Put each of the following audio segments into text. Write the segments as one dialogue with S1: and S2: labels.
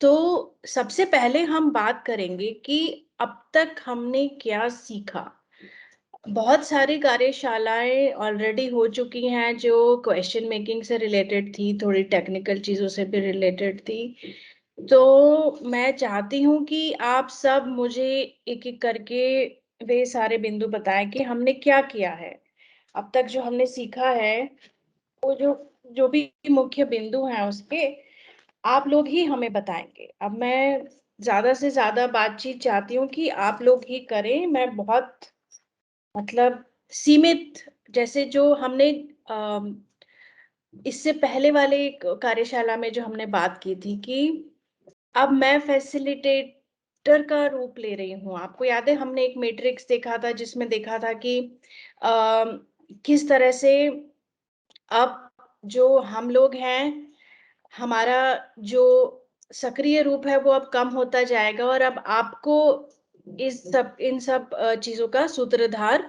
S1: तो सबसे पहले हम बात करेंगे कि अब तक हमने क्या सीखा। बहुत सारी कार्यशालाएं ऑलरेडी हो चुकी हैं जो क्वेश्चन मेकिंग से रिलेटेड थी, थोड़ी टेक्निकल चीजों से भी रिलेटेड थी। तो मैं चाहती हूँ कि आप सब मुझे एक एक करके वे सारे बिंदु बताएं कि हमने क्या किया है अब तक, जो हमने सीखा है, वो जो जो भी मुख्य बिंदु हैं उसके आप लोग ही हमें बताएंगे। अब मैं ज्यादा से ज्यादा बातचीत चाहती हूँ कि आप लोग ही करें। मैं बहुत मतलब सीमित, जैसे जो हमने अम, इससे पहले वाले कार्यशाला में जो हमने बात की थी कि अब मैं फैसिलिटेटर का रूप ले रही हूँ। आपको याद है हमने एक मैट्रिक्स देखा था जिसमें देखा था कि किस तरह से अब जो हम लोग हैं, हमारा जो सक्रिय रूप है वो अब कम होता जाएगा और अब आपको इन सब चीजों का सूत्रधार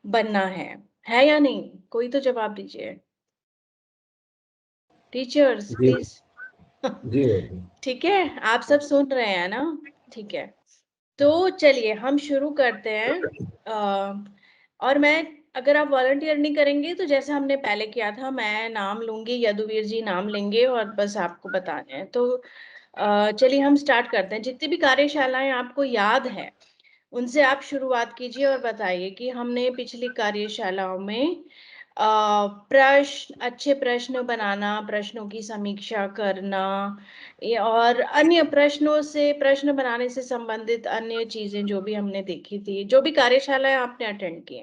S1: बनना है या नहीं? कोई तो जवाब दीजिए टीचर्स
S2: जी
S1: प्लीज।
S2: जी
S1: ठीक है, आप सब सुन रहे हैं ना? ठीक है, तो चलिए हम शुरू करते हैं। और मैं, अगर आप वॉलंटियर नहीं करेंगे तो जैसे हमने पहले किया था, मैं नाम लूंगी, यदुवीर जी नाम लेंगे और बस आपको बताने हैं। तो चलिए हम स्टार्ट करते हैं। जितनी भी कार्यशालाएं आपको याद है उनसे आप शुरुआत कीजिए और बताइए कि हमने पिछली कार्यशालाओं में अच्छे प्रश्न बनाना, प्रश्नों की समीक्षा करना और अन्य प्रश्न बनाने से संबंधित अन्य चीजें जो भी हमने देखी थी, जो भी कार्यशालाएं आपने अटेंड की,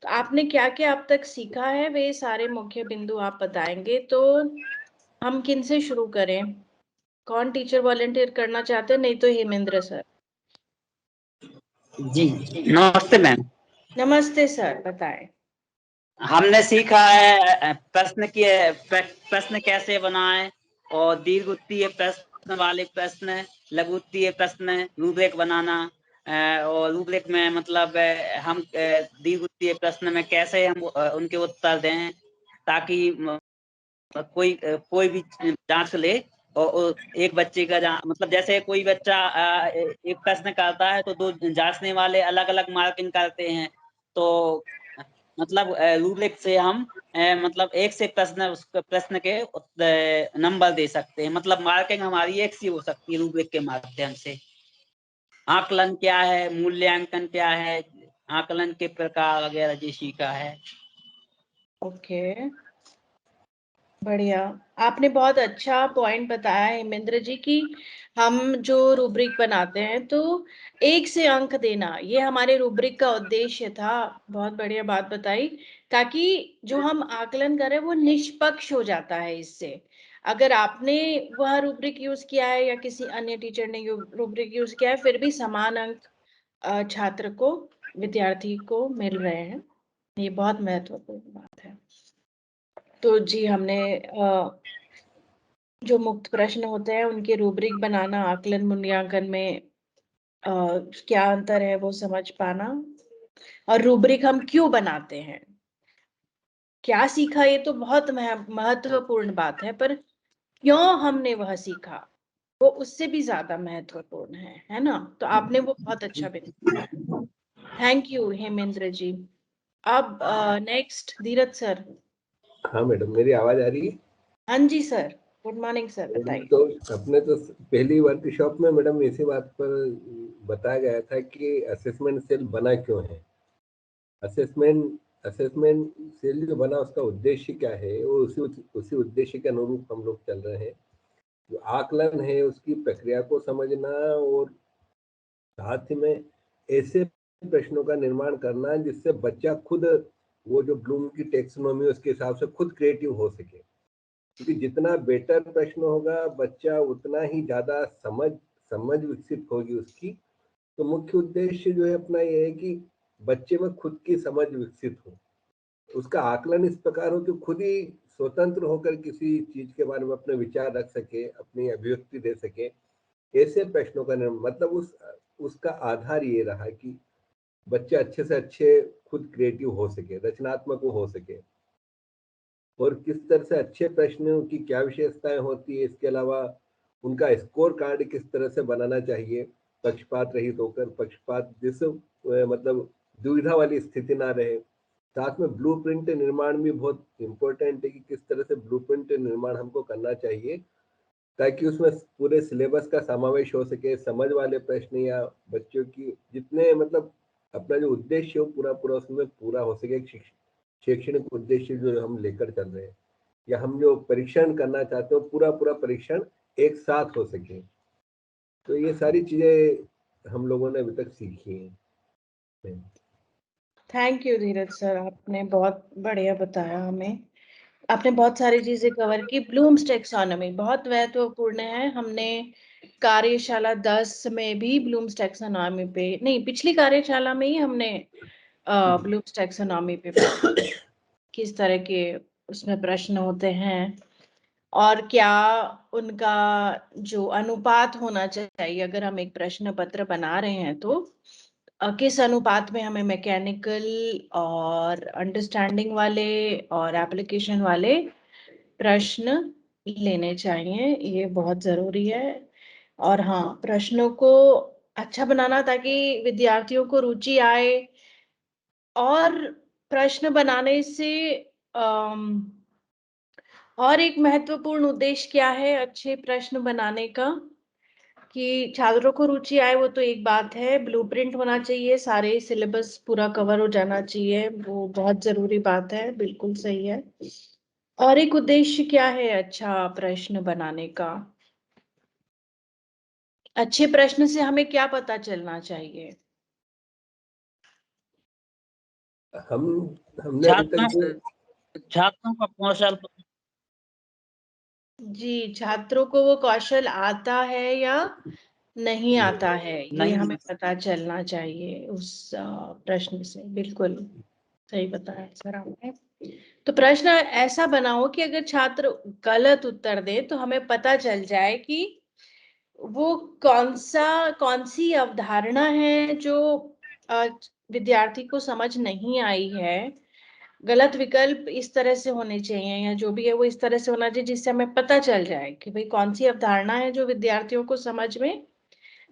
S1: तो आपने क्या क्या अब तक सीखा है, वे सारे मुख्य बिंदु आप बताएंगे। तो हम किन से शुरू करें? कौन टीचर वॉलंटियर करना चाहते हैं? नहीं तो हेमेंद्र सर।
S3: जी नमस्ते मैम।
S1: नमस्ते सर, बताएं।
S3: हमने सीखा है प्रश्न कैसे बनाएं और दीर्घ उत्तीय प्रश्न वाले प्रश्न, लघु उत्तीय प्रश्न, रूपरेख बनाना। और रूपरेख में मतलब हम दीर्घ उत्तीय प्रश्न में कैसे हम उनके उत्तर दें ताकि कोई भी जांच ले। और एक बच्चे का मतलब जैसे कोई बच्चा एक प्रश्न करता है तो दो जांचने वाले अलग अलग मार्किंग करते हैं। तो मतलब रूब्रिक से हम मतलब एक से प्रश्न के नंबर दे सकते हैं। मतलब मार्किंग हमारी एक सी हो सकती है रूब्रिक के माध्यम से। आकलन क्या है, मूल्यांकन क्या है, आकलन के प्रकार वगैरह जी सीखा है।
S1: ओके, बढ़िया। आपने बहुत अच्छा पॉइंट बताया है हेमेंद्र जी की हम जो रूब्रिक बनाते हैं तो 1 से अंक देना, ये हमारे रूब्रिक का उद्देश्य था। बहुत बढ़िया बात बताई, ताकि जो हम आकलन करें वो निष्पक्ष हो जाता है इससे। अगर आपने वह रूब्रिक यूज किया है या किसी अन्य टीचर ने रूब्रिक यूज किया है, फिर भी समान अंक छात्र को, विद्यार्थी को मिल रहे हैं। ये बहुत महत्वपूर्ण बात है। तो जी हमने जो मुक्त प्रश्न होते हैं उनके रूब्रिक बनाना, आकलन मूल्यांकन में क्या अंतर है वो समझ पाना, और रूब्रिक हम क्यों बनाते हैं, क्या सीखा, ये तो बहुत महत्वपूर्ण बात है, पर क्यों हमने वह सीखा वो उससे भी ज्यादा महत्वपूर्ण है ना? तो आपने वो बहुत अच्छा बताया। थैंक यू हेमेंद्र जी। अब नेक्स्ट धीरज सर।
S2: हाँ मैडम, मेरी आवाज आ रही है?
S1: हाँ जी सर, गुड मॉर्निंग सर, बताइए।
S2: तो अपने तो पहली वर्कशॉप में मैडम इसी बात पर बताया गया था कि असेसमेंट सेल बना क्यों है। असेसमेंट असेसमेंट सेल जो बना उसका उद्देश्य क्या है, वो उसी उद्देश्य के अनुरूप हम लोग चल रहे हैं। जो आकलन है उसकी प्रक्रिया को समझना और साथ ही में ऐसे प्रश्नों का निर्माण करना जिससे बच्चा खुद, वो जो ब्लूम की टेक्सोनोमी उसके हिसाब से खुद क्रिएटिव हो सके। क्योंकि जितना बेटर प्रश्न होगा बच्चा उतना ही ज्यादा समझ समझ विकसित होगी उसकी। तो मुख्य उद्देश्य जो है अपना ये है कि बच्चे में खुद की समझ विकसित हो, उसका आकलन इस प्रकार हो कि खुद ही स्वतंत्र होकर किसी चीज के बारे में अपने विचार रख सके, अपनी अभिव्यक्ति दे सके। ऐसे प्रश्नों का मतलब उसका आधार ये रहा कि बच्चे अच्छे से अच्छे खुद क्रिएटिव हो सके, रचनात्मक हो सके। और किस तरह से अच्छे प्रश्नों की क्या विशेषताएं होती है, इसके अलावा उनका स्कोर कार्ड किस तरह से बनाना चाहिए, पक्षपात रहित होकर, पक्षपात जिस मतलब दुविधा वाली स्थिति ना रहे। साथ में ब्लूप्रिंट निर्माण भी बहुत इम्पोर्टेंट है कि किस तरह से ब्लूप्रिंट निर्माण हमको करना चाहिए ताकि उसमें पूरे सिलेबस का समावेश हो सके, समझ वाले प्रश्न या बच्चों की जितने मतलब अपना जो उद्देश्य हो पूरा पूरा उसमें पूरा हो सके। शैक्षणिक उद्देश्य जो हम लेकर चल रहे हैं या हम जो परीक्षण करना चाहते हो पूरा पूरा परीक्षण एक साथ हो सके। तो ये सारी चीजें हम लोगों ने अभी तक सीखी हैं।
S1: थैंक यू धीरज सर, आपने बहुत बढ़िया बताया हमें। आपने बहुत सारी चीजें कवर की। ब्लूम्स टैक्सोनॉमी बहुत महत्वपूर्ण है। हमने कार्यशाला 10 में भी ब्लूम्स टैक्सोनॉमी पे, नहीं पिछली कार्यशाला में ही हमने ब्लूम्स टैक्सोनॉमी पे किस तरह के उसमें प्रश्न होते हैं और क्या उनका जो अनुपात होना चाहिए, अगर हम एक प्रश्न पत्र बना रहे हैं तो किस अनुपात में हमें मैकेनिकल और अंडरस्टैंडिंग वाले और एप्लीकेशन वाले प्रश्न लेने चाहिए, ये बहुत जरूरी है। और हाँ, प्रश्नों को अच्छा बनाना ताकि विद्यार्थियों को रुचि आए। और प्रश्न बनाने से और एक महत्वपूर्ण उद्देश्य क्या है अच्छे प्रश्न बनाने का, कि छात्रों को रुचि आए, वो तो एक बात है। ब्लूप्रिंट होना चाहिए, सारे सिलेबस पूरा कवर हो जाना चाहिए, वो बहुत जरूरी बात है, बिल्कुल सही है। और एक उद्देश्य क्या है अच्छा प्रश्न बनाने का? अच्छे प्रश्न से हमें क्या पता चलना चाहिए?
S2: हमने अभी तक जो
S3: छात्रों का कौशल,
S1: जी, छात्रों को वो कौशल आता है या नहीं आता है, ये
S3: नहीं
S1: हमें पता चलना चाहिए उस प्रश्न से। बिल्कुल सही बताया सर आपने। तो प्रश्न ऐसा बनाओ कि अगर छात्र गलत उत्तर दे तो हमें पता चल जाए कि वो कौन सी अवधारणा है जो विद्यार्थी को समझ नहीं आई है। गलत विकल्प इस तरह से होने चाहिए या जो भी है वो इस तरह से होना चाहिए जिससे हमें पता चल जाए कि भाई कौन सी अवधारणा है जो विद्यार्थियों को समझ में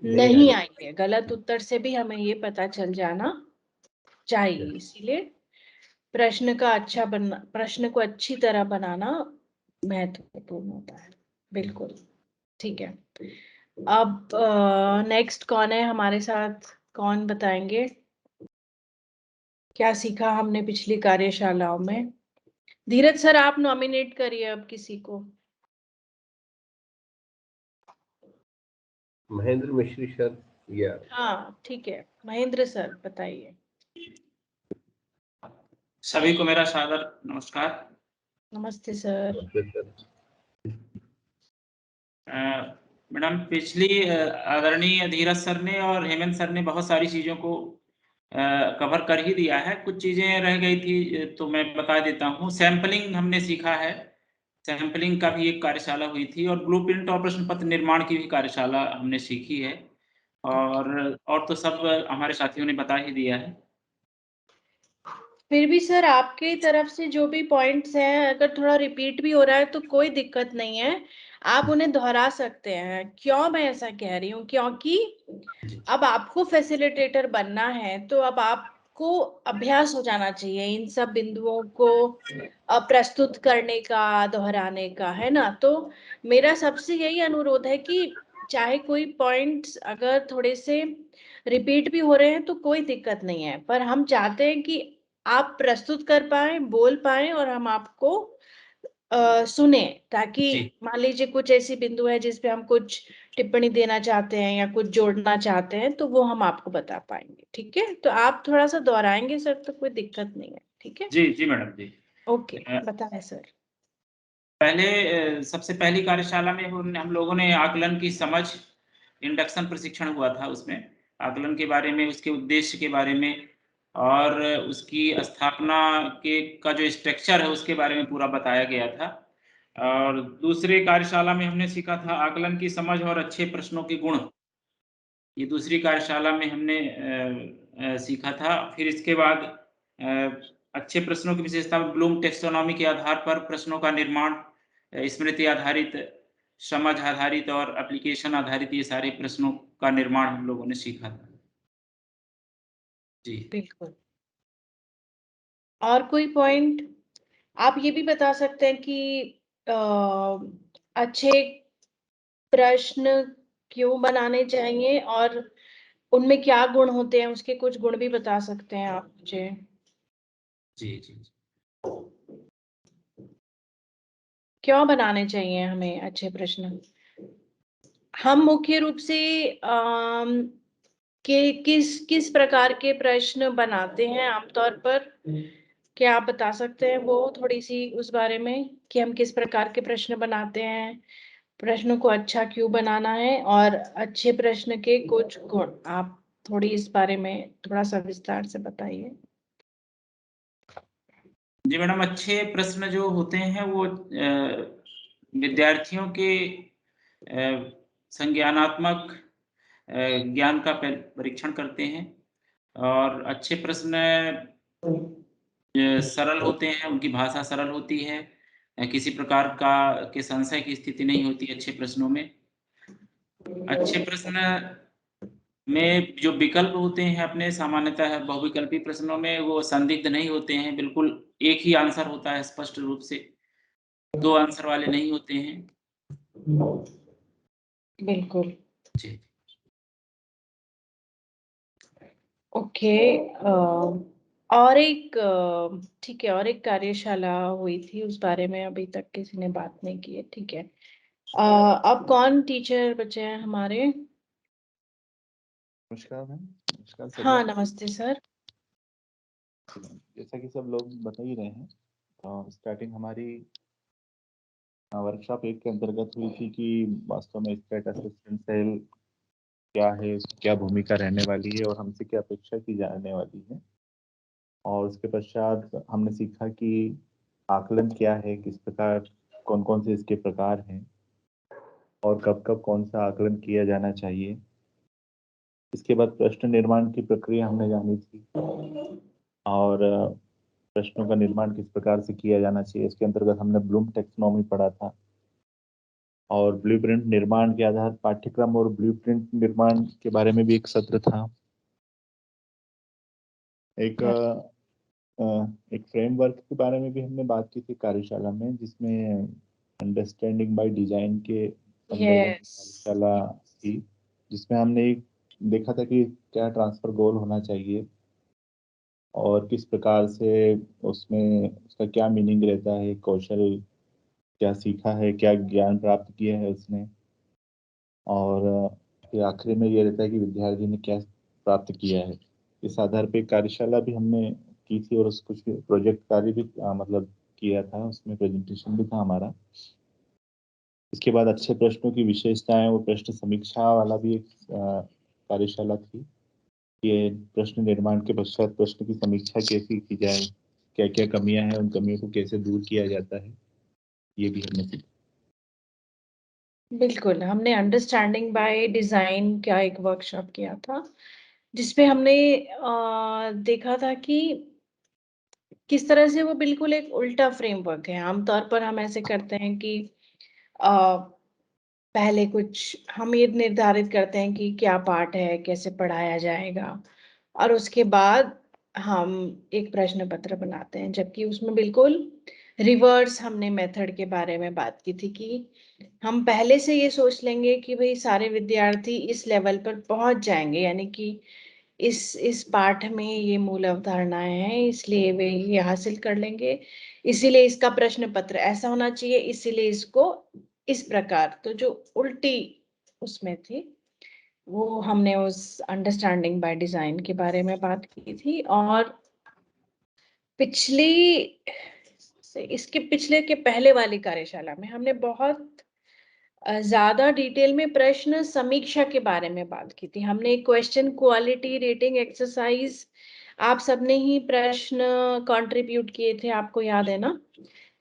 S1: नहीं आई है। गलत उत्तर से भी हमें ये पता चल जाना चाहिए। इसीलिए प्रश्न को अच्छी तरह बनाना महत्वपूर्ण होता है। बिल्कुल ठीक है। अब नेक्स्ट कौन है हमारे साथ, कौन बताएंगे क्या सीखा हमने पिछली कार्यशालाओं में? धीरज सर, आप नॉमिनेट करिए अब किसी को।
S2: महेंद्र मिश्री सर या
S1: हाँ ठीक है, महेंद्र सर बताइए।
S4: सभी को मेरा सादर नमस्कार।
S1: नमस्ते सर।
S4: मैडम, पिछली आदरणीय धीरज सर ने और हेमंत सर ने बहुत सारी चीज़ों को कवर कर ही दिया है। कुछ चीज़ें रह गई थी तो मैं बता देता हूँ। सैंपलिंग हमने सीखा है, सैंपलिंग का भी एक कार्यशाला हुई थी, और ब्लूप्रिंट और प्रश्न पत्र निर्माण की भी कार्यशाला हमने सीखी है। और तो सब हमारे साथियों ने बता ही दिया है।
S1: फिर भी सर आपके तरफ से जो भी पॉइंट्स हैं अगर थोड़ा रिपीट भी हो रहा है तो कोई दिक्कत नहीं है, आप उन्हें दोहरा सकते हैं। क्यों मैं ऐसा कह रही हूँ, क्योंकि अब आपको फैसिलिटेटर बनना है तो अब आपको अभ्यास हो जाना चाहिए इन सब बिंदुओं को प्रस्तुत करने का, दोहराने का, है ना। तो मेरा सबसे यही अनुरोध है कि चाहे कोई पॉइंट्स अगर थोड़े से रिपीट भी हो रहे हैं तो कोई दिक्कत नहीं है, पर हम चाहते हैं कि आप प्रस्तुत कर पाए, बोल पाए और हम आपको सुने, ताकि मान लीजिए कुछ ऐसी बिंदु है जिसपे हम कुछ टिप्पणी देना चाहते हैं या कुछ जोड़ना चाहते हैं तो वो हम आपको बता पाएंगे। ठीक है, तो आप थोड़ा सा दोहराएंगे सर तो कोई दिक्कत नहीं है। ठीक है
S4: जी जी मैडम जी।
S1: ओके, बताएं सर।
S4: पहले सबसे पहली कार्यशाला में हम लोगों ने आकलन की समझ, इंडक्शन प्रशिक्षण हुआ था। उसमें आकलन के बारे में, उसके उद्देश्य के बारे में और उसकी स्थापना का जो स्ट्रक्चर है उसके बारे में पूरा बताया गया था। और दूसरे कार्यशाला में हमने सीखा था आकलन की समझ और अच्छे प्रश्नों के गुण। ये दूसरी कार्यशाला में हमने सीखा था। फिर इसके बाद अच्छे प्रश्नों की विशेषता, ब्लूम टेक्सोनॉमी के आधार पर प्रश्नों का निर्माण, स्मृति आधारित समझ आधारित और एप्लीकेशन आधारित ये सारे प्रश्नों का निर्माण हम लोगों ने सीखा था। जी।
S1: बिल्कुल। और कोई पॉइंट? आप ये भी बता सकते हैं कि अच्छे प्रश्न क्यों बनाने चाहिए और उनमें क्या गुण होते हैं, उसके कुछ गुण भी बता सकते हैं आप मुझे?
S4: जी, जी।
S1: क्यों बनाने चाहिए हमें अच्छे प्रश्न? हम मुख्य रूप से किस प्रकार के प्रश्न बनाते हैं आमतौर पर? क्या आप बता सकते हैं वो थोड़ी सी उस बारे में कि हम किस प्रकार के प्रश्न बनाते हैं, प्रश्नों को अच्छा क्यों बनाना है और अच्छे प्रश्न के कुछ गुण? आप थोड़ी इस बारे में थोड़ा सा विस्तार से बताइए।
S4: जी मैडम, अच्छे प्रश्न जो होते हैं वो विद्यार्थियों के संज्ञानात्मक ज्ञान का परीक्षण करते हैं और अच्छे प्रश्न सरल होते हैं, उनकी भाषा सरल होती है, किसी प्रकार के संशय की स्थिति नहीं होती अच्छे प्रश्नों में। अच्छे प्रश्न में जो विकल्प होते हैं अपने सामान्यतः बहुविकल्पी प्रश्नों में वो संदिग्ध नहीं होते हैं, बिल्कुल एक ही आंसर होता है स्पष्ट रूप से, 2 आंसर वाले नहीं होते हैं।
S1: बिल्कुल।
S4: जी।
S1: ओके। और एक ठीक है, और एक कार्यशाला हुई थी, उस बारे में अभी तक किसी ने बात नहीं की है, ठीक है। अब कौन टीचर बचे हैं हमारे?
S5: नमस्कार मैम। नमस्कार सभी।
S1: हाँ, नमस्ते सर।
S5: जैसा कि सब लोग बता ही रहे हैं, तो स्टार्टिंग हमारी वर्कशॉप 1 के अंतर्गत हुई थी कि वास्तव में स्टेट असिस्टेंट सेल क्या है, उसकी क्या भूमिका रहने वाली है और हमसे क्या अपेक्षा की जाने वाली है। और उसके पश्चात हमने सीखा कि आकलन क्या है, किस प्रकार, कौन कौन से इसके प्रकार हैं और कब कब कौन सा आकलन किया जाना चाहिए। इसके बाद प्रश्न निर्माण की प्रक्रिया हमने जानी थी और प्रश्नों का निर्माण किस प्रकार से किया जाना चाहिए। इसके अंतर्गत हमने ब्लूम टेक्सोनॉमी पढ़ा था और ब्लूप्रिंट निर्माण के आधार पाठ्यक्रम और ब्लूप्रिंट निर्माण के बारे में भी एक सत्र था। एक फ्रेमवर्क के बारे में भी हमने बात की थी कार्यशाला में, जिसमें अंडरस्टैंडिंग बाय डिजाइन के अंतर्गत कार्यशाला थी, जिसमें हमने एक देखा था कि क्या ट्रांसफर गोल होना चाहिए और किस प्रकार से उसमें उसका क्या मीनिंग रहता है, कौशल क्या सीखा है, क्या ज्ञान प्राप्त किया है उसने, और फिर आखिरी में ये रहता है कि विद्यार्थी ने क्या प्राप्त किया है। इस आधार पे कार्यशाला भी हमने की थी और उस कुछ प्रोजेक्ट कार्य भी मतलब किया था, उसमें प्रेजेंटेशन भी था हमारा। इसके बाद अच्छे प्रश्नों की विशेषताएं, वो प्रश्न समीक्षा वाला भी एक कार्यशाला थी। ये प्रश्न निर्माण के पश्चात प्रश्न की समीक्षा कैसे की जाए, क्या क्या कमियां हैं, उन कमियों को कैसे दूर किया जाता है, ये भी हमने सीखा।
S1: बिल्कुल, हमने अंडरस्टैंडिंग बाय डिजाइन का एक वर्कशॉप किया था, जिसपे हमने देखा था कि किस तरह से वो बिल्कुल एक उल्टा फ्रेमवर्क है। आमतौर पर हम ऐसे करते हैं कि अ, पहले कुछ हम ये निर्धारित करते हैं कि क्या पाठ है, कैसे पढ़ाया जाएगा, और उसके बाद हम एक प्रश्न पत्र बनाते हैं, जबकि उसमें बिल्कुल रिवर्स हमने मेथड के बारे में बात की थी कि हम पहले से ये सोच लेंगे कि भाई सारे विद्यार्थी इस लेवल पर पहुंच जाएंगे, यानी कि इस पाठ में ये मूल अवधारणाएं हैं, इसलिए वे ये हासिल कर लेंगे, इसीलिए इसका प्रश्न पत्र ऐसा होना चाहिए, इसीलिए इसको इस प्रकार। तो जो उल्टी उसमें थी, वो हमने उस अंडरस्टैंडिंग बाय डिजाइन के बारे में बात की थी। और इसके पिछले के पहले वाली कार्यशाला में हमने बहुत ज्यादा डिटेल में प्रश्न समीक्षा के बारे में बात की थी। हमने एक क्वेश्चन क्वालिटी रेटिंग एक्सरसाइज, आप सबने ही प्रश्न कंट्रीब्यूट किए थे, आपको याद है ना?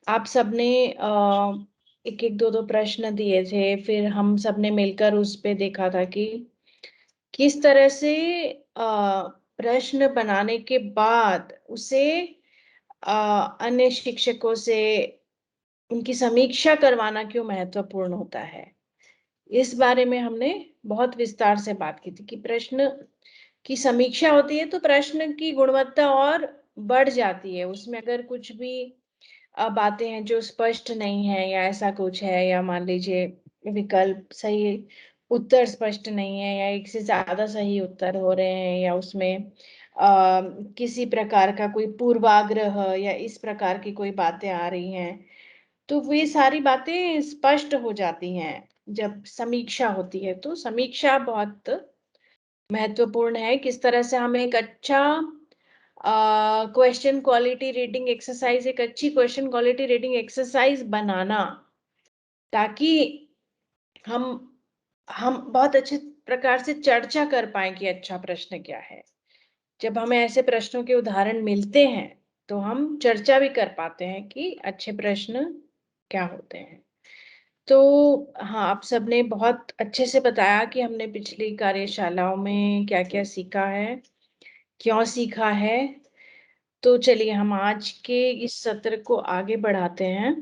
S1: आप सबने एक एक दो दो प्रश्न दिए थे, फिर हम सबने मिलकर उस पे देखा था कि किस तरह से प्रश्न बनाने के बाद उसे अन्य शिक्षकों से उनकी समीक्षा करवाना क्यों महत्वपूर्ण होता है, इस बारे में हमने बहुत विस्तार से बात की थी कि प्रश्न की समीक्षा होती है तो प्रश्न की गुणवत्ता और बढ़ जाती है। उसमें अगर कुछ भी बातें हैं जो स्पष्ट नहीं है या ऐसा कुछ है, या मान लीजिए विकल्प सही उत्तर स्पष्ट नहीं है, या एक से ज्यादा सही उत्तर हो रहे हैं, या उसमें किसी प्रकार का कोई पूर्वाग्रह या इस प्रकार की कोई बातें आ रही हैं, तो ये सारी बातें स्पष्ट हो जाती हैं जब समीक्षा होती है। तो समीक्षा बहुत महत्वपूर्ण है। किस तरह से हम एक अच्छा क्वेश्चन क्वालिटी रीडिंग एक्सरसाइज, एक अच्छी क्वेश्चन क्वालिटी रीडिंग एक्सरसाइज बनाना, ताकि हम बहुत अच्छे प्रकार से चर्चा कर पाए कि अच्छा प्रश्न क्या है। जब हमें ऐसे प्रश्नों के उदाहरण मिलते हैं तो हम चर्चा भी कर पाते हैं कि अच्छे प्रश्न क्या होते हैं। तो हाँ, आप सबने बहुत अच्छे से बताया कि हमने पिछली कार्यशालाओं में क्या क्या सीखा है, क्यों सीखा है। तो चलिए हम आज के इस सत्र को आगे बढ़ाते हैं।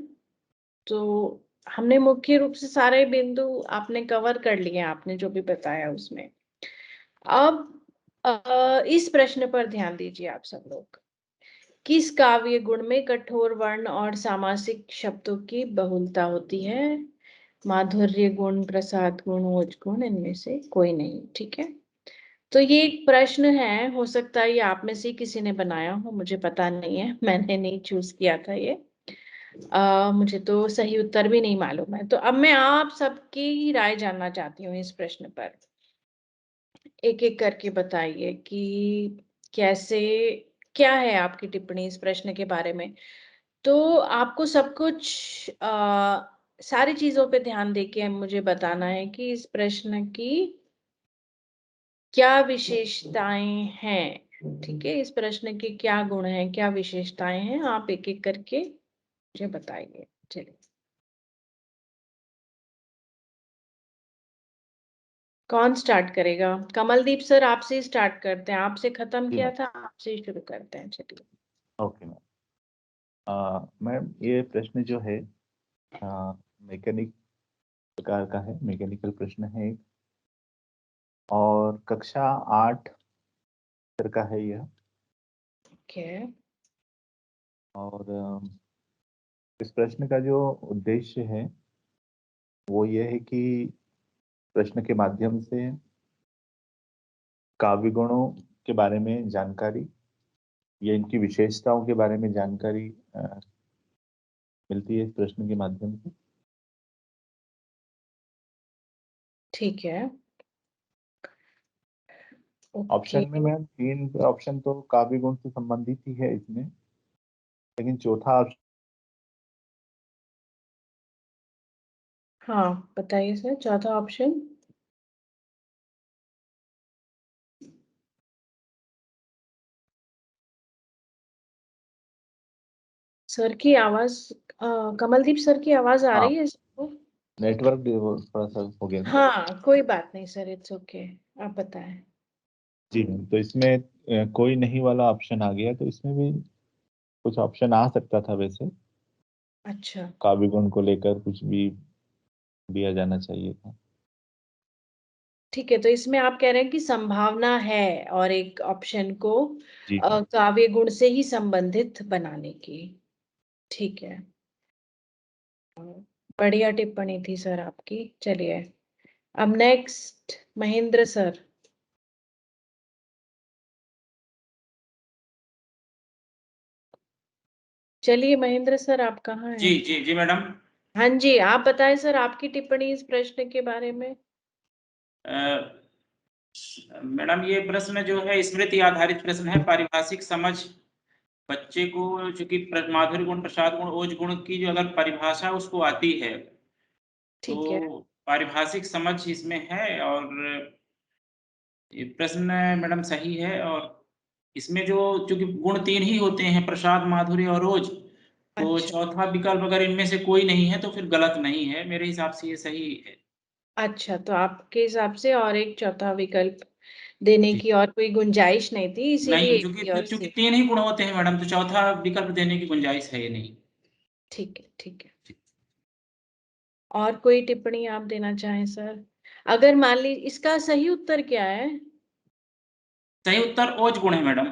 S1: तो हमने मुख्य रूप से सारे बिंदु आपने कवर कर लिए, आपने जो भी बताया उसमें। अब इस प्रश्न पर ध्यान दीजिए आप सब लोग। किस काव्य गुण में कठोर वर्ण और सामासिक शब्दों की बहुलता होती है? माधुर्य गुण, प्रसाद गुण, ओज गुण, इनमें से कोई नहीं। ठीक है, तो ये एक प्रश्न है, हो सकता है ये आप में से किसी ने बनाया हो, मुझे पता नहीं है, मैंने नहीं चूज किया था ये। मुझे तो सही उत्तर भी नहीं मालूम है। तो अब मैं आप सबकी राय जानना चाहती हूँ इस प्रश्न पर। एक एक करके बताइए कि कैसे, क्या है आपकी टिप्पणी इस प्रश्न के बारे में। तो आपको सब कुछ सारी चीजों पे ध्यान देके मुझे बताना है कि इस प्रश्न की क्या विशेषताएं हैं। ठीक है, इस प्रश्न के क्या गुण हैं, क्या विशेषताएं हैं, आप एक एक करके मुझे बताइए। चलिए, कौन स्टार्ट करेगा? कमलदीप सर, आपसे स्टार्ट करते हैं, आपसे खत्म किया था, आपसे शुरू करते हैं। चलिए।
S5: ओके मैम, ये प्रश्न जो है मैकेनिक प्रकार का है, मैकेनिकल प्रश्न है एक, और कक्षा 8 का है यह।
S1: ओके।
S5: और इस प्रश्न का जो उद्देश्य है वो ये है कि प्रश्न के माध्यम से काव्य गुणों के बारे में जानकारी या इनकी विशेषताओं के बारे में जानकारी मिलती है इस प्रश्न के माध्यम से।
S1: ठीक है।
S5: ऑप्शन में मैम 3 ऑप्शन तो काव्य गुण से संबंधित ही है इसमें, लेकिन चौथा ऑप्शन।
S1: हाँ बताइए सर, चौथा ऑप्शन। सर की आवाज, कमलदीप सर की आवाज आ
S5: हाँ,
S1: रही है सबको?
S5: नेटवर्क थोड़ा सा हो गया।
S1: हाँ कोई बात नहीं सर, इट्स ओके, आप बताएं।
S5: जी मैम, तो इसमें कोई नहीं वाला ऑप्शन आ गया, तो इसमें भी कुछ ऑप्शन आ सकता था वैसे।
S1: अच्छा
S5: काव्य गुण को लेकर कुछ भी दिया जाना चाहिए था।
S1: ठीक है, तो इसमें आप कह रहे हैं कि संभावना है और एक ऑप्शन को
S5: जी
S1: काव्य गुण से ही संबंधित बनाने की। ठीक है, बढ़िया टिप्पणी थी सर आपकी। चलिए, अब नेक्स्ट महेंद्र सर। चलिए महेंद्र सर, आप कहाँ हैं?
S4: जी जी जी मैडम।
S1: हाँ जी, आप बताएं सर आपकी टिप्पणी इस प्रश्न के बारे में।
S4: मैडम, ये प्रश्न जो है स्मृति आधारित प्रश्न है। पारिभाषिक समझ बच्चे को, चूंकि माधुर्य गुण, प्रसाद गुण, ओज गुण की जो अगर परिभाषा उसको आती है
S1: ठीक है।
S4: तो पारिभाषिक समझ इसमें है। और ये प्रश्न मैडम सही है। और इसमें जो, चूंकि गुण 3 ही होते हैं, प्रसाद, माधुर्य और ओज, तो
S1: अच्छा
S4: चौथा विकल्प अगर इनमें से कोई नहीं है तो फिर गलत नहीं है, मेरे हिसाब से ये सही है।
S1: अच्छा, तो आपके हिसाब से और एक चौथा विकल्प देने
S4: जी
S1: की और कोई गुंजाइश नहीं थी, इसीलिए
S4: नहीं,
S1: एक की ओर
S4: चूंकि
S1: से।
S4: 3 ही गुण होते हैं मैडम, तो चौथा विकल्प देने की गुंजाइश है ही नहीं।
S1: ठीक है, ठीक है। और कोई टिप्पणी आप देना चाहें सर? अगर मान ली इसका सही उत्तर क्या है?
S4: सही उत्तर ओज गुण है मैडम।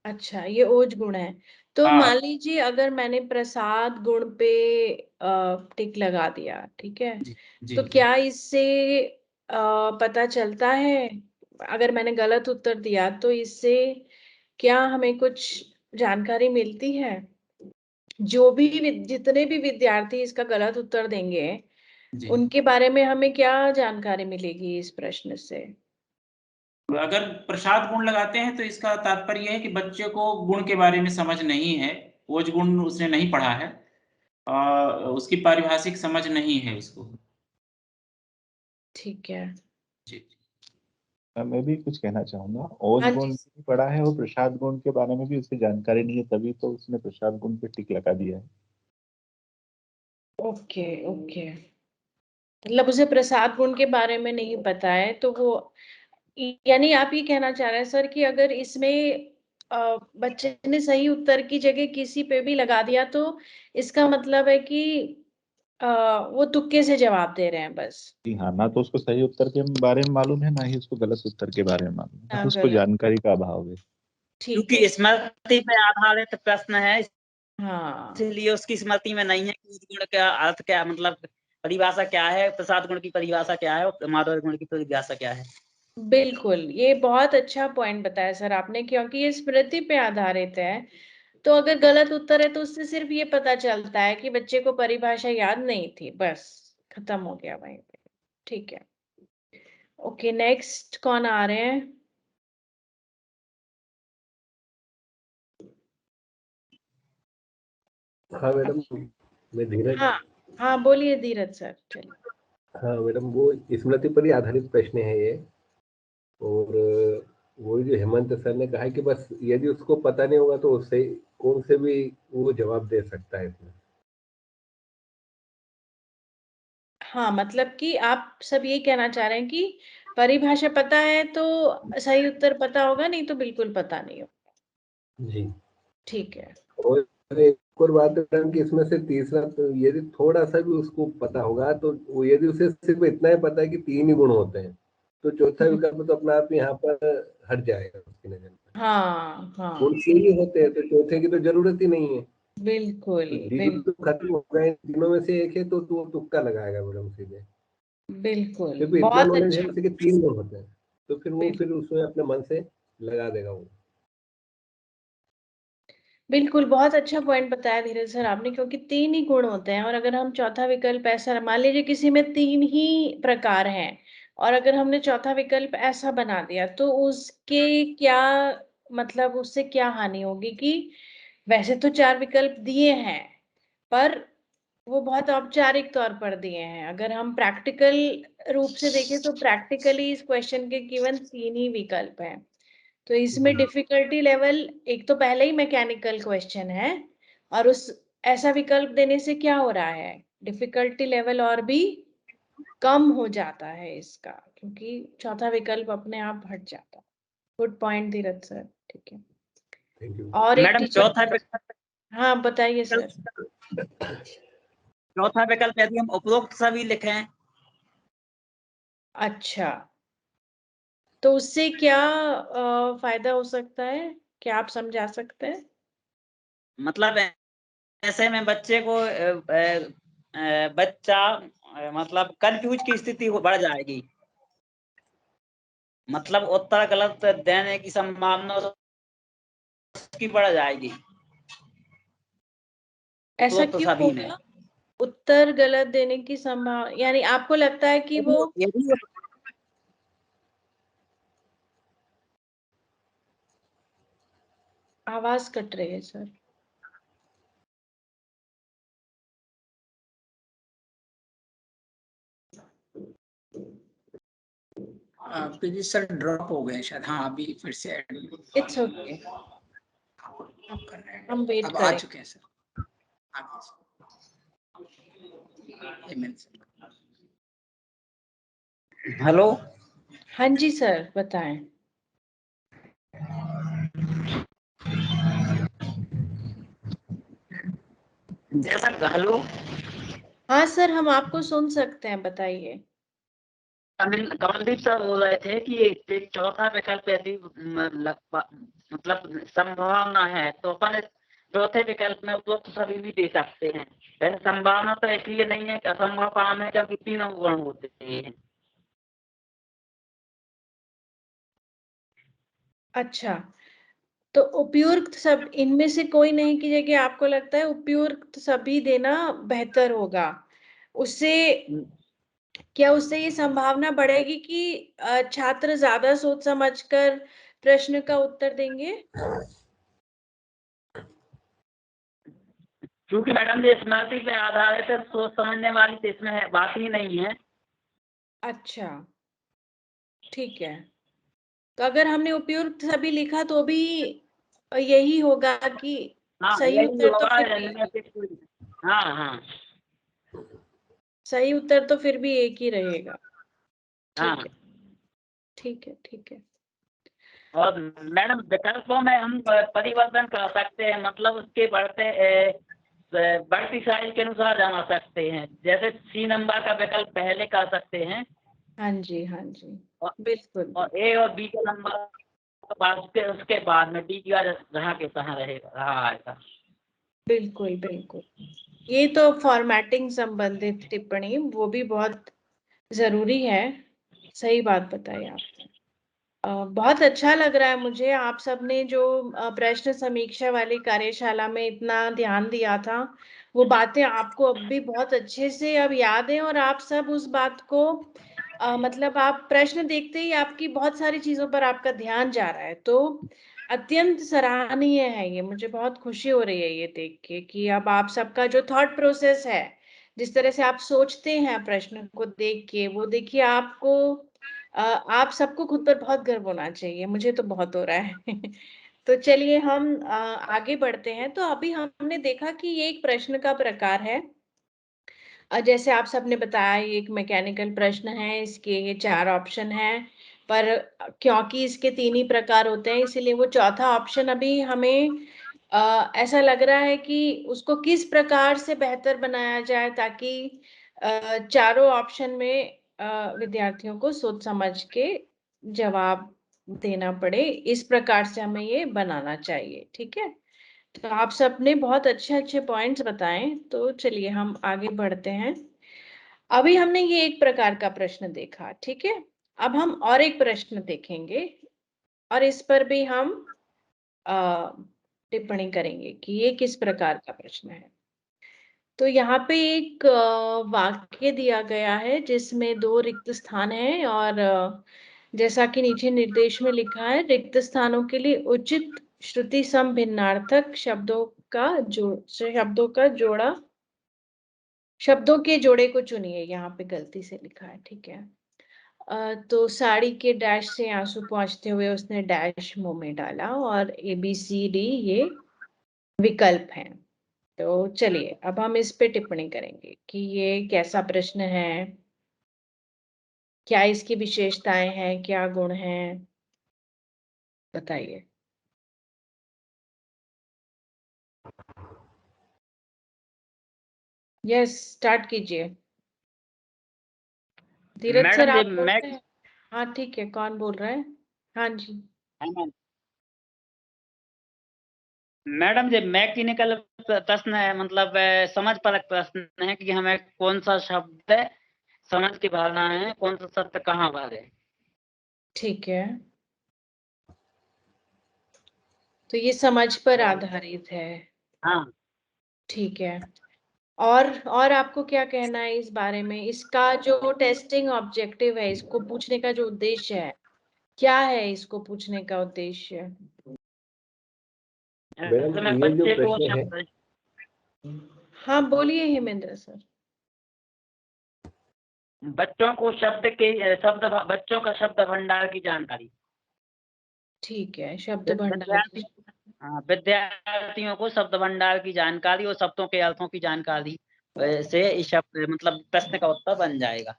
S1: अच्छा, ये ओज गुण है। तो
S4: हाँ।
S1: मान लीजिए अगर मैंने प्रसाद गुण पे टिक लगा दिया, ठीक है,
S4: जी जी
S1: तो
S4: जी।
S1: क्या इससे पता चलता है, अगर मैंने गलत उत्तर दिया तो इससे क्या हमें कुछ जानकारी मिलती है? जो भी जितने भी विद्यार्थी इसका गलत उत्तर देंगे,
S4: जी।
S1: उनके बारे में हमें क्या जानकारी मिलेगी इस प्रश्न से?
S4: अगर प्रसाद गुण लगाते हैं तो इसका तात्पर्य यह है कि बच्चे को गुण के बारे में समझ नहीं है, ओज गुण उसने नहीं पढ़ा है, उसकी पारिभाषिक समझ नहीं है उसको।
S1: ठीक है।
S4: जी।
S5: मैं भी कुछ कहना चाहूंगा। ओज
S1: हाँ
S5: गुण
S1: जी।
S5: भी पढ़ा है और प्रसाद गुण के बारे में भी उसे जानकारी नहीं है, तभी तो उसने प्रसाद गुण पे टिक लगा दिया है।
S1: ओके ओके, मतलब उसे प्रसाद गुण के बारे में नहीं पता है, तो वो, यानी आप ये कहना चाह रहे हैं सर कि अगर इसमें बच्चे ने सही उत्तर की जगह किसी पे भी लगा दिया तो इसका मतलब है कि वो तुक्के से जवाब दे रहे हैं बस।
S5: जी हाँ, ना तो उसको सही उत्तर के बारे में मालूम है, ना ही उसको गलत उत्तर के बारे में मालूम है,
S1: हाँ,
S5: बस उसको
S1: गलत।
S5: जानकारी का अभाव है।
S1: ठीक है।
S3: क्योंकि स्मृति पे आधारित प्रश्न है,
S1: हाँ
S3: इसलिए उसकी स्मृति में नहीं है कि उस गुण का अर्थ क्या, मतलब परिभाषा क्या है, प्रसाद गुण की परिभाषा क्या है और माधुर्य गुण की परिभाषा क्या है।
S1: बिल्कुल, ये बहुत अच्छा पॉइंट बताया सर आपने, क्योंकि ये स्मृति पे आधारित है। तो अगर गलत उत्तर है तो उससे सिर्फ ये पता चलता है कि बच्चे को परिभाषा याद नहीं थी, बस खत्म हो गया वहीं पे। ठीक है। ओके, नेक्स्ट कौन आ रहे हैं?
S2: हाँ मैडम, मैं धीरज।
S1: हाँ हाँ, बोलिए धीरज सर, चलिए।
S2: हाँ मैडम, वो स्मृति पर ही आधारित प्रश्न है ये। और वो जो हेमंत सर ने कहा है कि बस यदि उसको पता नहीं होगा तो उससे कौन से भी वो जवाब दे सकता है इसमें।
S1: हाँ, मतलब कि आप सब ये कहना चाह रहे हैं कि परिभाषा पता है तो सही उत्तर पता होगा, नहीं तो बिल्कुल पता नहीं होगा।
S2: जी।
S1: ठीक है।
S2: और एक और बात है मैडम कि इसमें से तीसरा, तो यदि थोड़ा सा भी उसको पता होगा तो वो, यदि उसे सिर्फ इतना ही पता है कि 3 ही गुण होते हैं, तो चौथा विकल्प तो अपने आप यहाँ पर हट जाएगा उसकी नजर में।
S1: हाँ हाँ,
S2: गुण 3 ही होते हैं तो चौथे की तो जरूरत ही नहीं है।
S1: बिल्कुल
S2: तो दीदी तो
S1: बिल्कुल
S2: खत्म हो गए, तीनों में से एक है तो वो तुक्का लगाएगा मैडम सीधे।
S1: बिल्कुल,
S2: क्योंकि इतना
S1: बहुत
S2: नॉलेज है
S1: अच्छा।
S2: उसे कि 3 गुण होते हैं, तो फिर वो
S1: बिल्कुल
S2: फिर उसमें अपने मन से लगा देगा वो।
S1: बिल्कुल, बहुत अच्छा पॉइंट बताया धीरज सर आपने, क्योंकि 3 ही गुण होते हैं और अगर हम चौथा विकल्प ऐसा, मान लीजिए किसी में 3 ही प्रकार हैं और अगर हमने चौथा विकल्प ऐसा बना दिया तो उसके क्या, मतलब उससे क्या हानि होगी कि वैसे तो 4 विकल्प दिए हैं, पर वो बहुत औपचारिक तौर पर दिए हैं। अगर हम प्रैक्टिकल रूप से देखें तो प्रैक्टिकली इस क्वेश्चन के केवल 3 ही विकल्प हैं। तो इसमें
S2: जी।
S1: डिफिकल्टी लेवल, एक तो पहले ही मैकेनिकल क्वेश्चन है और उस ऐसा विकल्प देने से क्या हो रहा है, डिफिकल्टी लेवल और भी कम हो जाता है इसका, क्योंकि चौथा विकल्प अपने आप हट जाता है। गुड पॉइंट धीरज सर, ठीक है।
S2: Thank you.
S1: और एक
S3: मैडम
S1: टीचर, हाँ बताइए सर।
S3: चौथा विकल्प यदि हम उपरोक्त सभी लिखें,
S1: अच्छा, तो उससे क्या फायदा हो सकता है, क्या आप समझा सकते हैं?
S3: मतलब ऐसे में बच्चे को बच्चा मतलब कंफ्यूज की स्थिति बढ़ जाएगी, मतलब उत्तर गलत देने की संभावना उसकी बढ़ जाएगी
S1: ऐसा
S3: उपरोक्त
S1: क्यों
S3: सभी में।
S1: होगा? उत्तर गलत देने की संभावना, यानी आपको लगता है कि वो,
S3: यदि
S1: आवाज कट रही है सर।
S6: पीजी सर ड्रॉप हो गए शायद। हाँ, अभी फिर से
S1: इट्स ओके,
S6: आप कर रहे हैं।
S1: हम वेट
S6: अब आ
S1: करें।
S6: चुके हैं सर। आगे सर।
S3: हेलो,
S1: हाँ जी सर, बताएं।
S3: जैसा हेलो,
S1: हाँ सर, हम आपको सुन सकते हैं, बताइए।
S3: कमलदीप सर बोल रहे थे कि एक चौथा विकल्प यदि मतलब संभावना है तो अपन चौथे विकल्प में उपरोक्त सभी भी दे सकते हैं। वैसे संभावना तो इसलिए नहीं है कि असंभव काम है जबकि तीनों गुण होते हैं।
S1: अच्छा, तो उपयुक्त सब इनमें से कोई नहीं की जगह आपको लगता है उपयुक्त सभी देना बेहतर होगा? उससे क्या उससे ये संभावना बढ़ेगी कि छात्र ज्यादा सोच समझकर प्रश्न का उत्तर देंगे?
S3: क्योंकि मैडम ये स्मृति पे आधारित है, सोच समझने वाली तो इसमें बात ही नहीं है।
S1: अच्छा, ठीक है। तो अगर हमने उपयुक्त सभी लिखा तो भी यही होगा कि
S3: हाँ
S1: सही
S3: यही
S1: उत्तर तो
S3: होगा,
S1: फिर
S3: इनमें से कोई। हाँ हाँ
S1: सही उत्तर तो फिर भी एक ही रहेगा।
S3: हाँ।
S1: ठीक है, ठीक है, ठीक है।
S3: और मैडम विकल्पों में हम परिवर्तन कर सकते हैं, मतलब उसके बढ़ती साइज के अनुसार जाना सकते हैं। जैसे सी नंबर का विकल्प पहले कर सकते हैं
S1: हाँ जी, हाँ जी,
S3: और,
S1: बिल्कुल
S3: और ए और बी का नंबर बाद उसके बाद में डी का जहाँ के तहाँ रहेगा, रहा आएगा।
S1: बिल्कुल बिल्कुल। ये तो फॉर्मेटिंग संबंधित टिप्पणी, वो भी बहुत जरूरी है। सही बात बताई आपने। बहुत अच्छा लग रहा है मुझे, आप सबने जो प्रश्न समीक्षा वाली कार्यशाला में इतना ध्यान दिया था, वो बातें आपको अब भी बहुत अच्छे से अब याद है, और आप सब उस बात को मतलब आप प्रश्न देखते ही आपकी बहुत सारी चीजों पर आपका ध्यान जा रहा है, तो अत्यंत सराहनीय है ये। मुझे बहुत खुशी हो रही है ये देख के कि अब आप सबका जो थॉट प्रोसेस है, जिस तरह से आप सोचते हैं प्रश्न को देख के, वो देखिए आपको आप सबको खुद पर बहुत गर्व होना चाहिए। मुझे तो बहुत हो रहा है। तो चलिए हम आगे बढ़ते हैं। तो अभी हमने देखा कि ये एक प्रश्न का प्रकार है। जैसे आप सबने बताया, ये एक मैकेनिकल प्रश्न है, इसके ये 4 ऑप्शन हैं, पर क्योंकि इसके 3 ही प्रकार होते हैं, इसीलिए वो चौथा ऑप्शन अभी हमें ऐसा लग रहा है कि उसको किस प्रकार से बेहतर बनाया जाए ताकि चारों ऑप्शन में विद्यार्थियों को सोच समझ के जवाब देना पड़े, इस प्रकार से हमें ये बनाना चाहिए। ठीक है, तो आप सबने बहुत अच्छे अच्छे पॉइंट्स बताए, तो चलिए हम आगे बढ़ते हैं। अभी हमने ये एक प्रकार का प्रश्न देखा, ठीक है। अब हम और एक प्रश्न देखेंगे और इस पर भी हम टिप्पणी करेंगे कि ये किस प्रकार का प्रश्न है। तो यहाँ पे एक वाक्य दिया गया है जिसमें 2 रिक्त स्थान हैं, और जैसा कि नीचे निर्देश में लिखा है, रिक्त स्थानों के लिए उचित श्रुति सम भिन्नार्थक शब्दों के जोड़े को चुनिए। यहाँ पे गलती से लिखा है, ठीक है। तो साड़ी के डैश से आंसू पहुंचते हुए उसने डैश मुंह में डाला, और ABCD ये विकल्प हैं। तो चलिए अब हम इस पे टिप्पणी करेंगे कि ये कैसा प्रश्न है, क्या इसकी विशेषताएं हैं, क्या गुण हैं, बताइए। यस, स्टार्ट कीजिए। धीरज सर
S3: मैडम ये
S1: आप बोल
S3: मैं
S1: रहे हैं? हाँ ठीक है, कौन बोल रहा है? हाँ जी।
S3: मैडम ये मैकेनिकल प्रश्न है, मतलब समझ परक प्रश्न है कि हमें कौन सा शब्द समझ की भावना है, कौन सा शब्द कहाँ पर है।
S1: ठीक है, तो ये समझ पर आधारित है।
S3: हाँ
S1: ठीक है, और आपको क्या कहना है इस बारे में? इसका जो टेस्टिंग ऑब्जेक्टिव है, इसको पूछने का जो उद्देश्य है, क्या है इसको पूछने का उद्देश्य?
S2: मैडम ये जो
S3: बच्चे को
S2: प्रश्न है,
S1: हाँ बोलिए हेमेंद्र सर।
S3: बच्चों को बच्चों का शब्द भंडार की जानकारी।
S1: ठीक है, शब्द भंडार
S3: विद्यार्थी विद्यार्थियों को शब्द भंडार की जानकारी और शब्दों के अर्थों की जानकारी से इस शब्द मतलब प्रश्न का उत्तर बन जाएगा।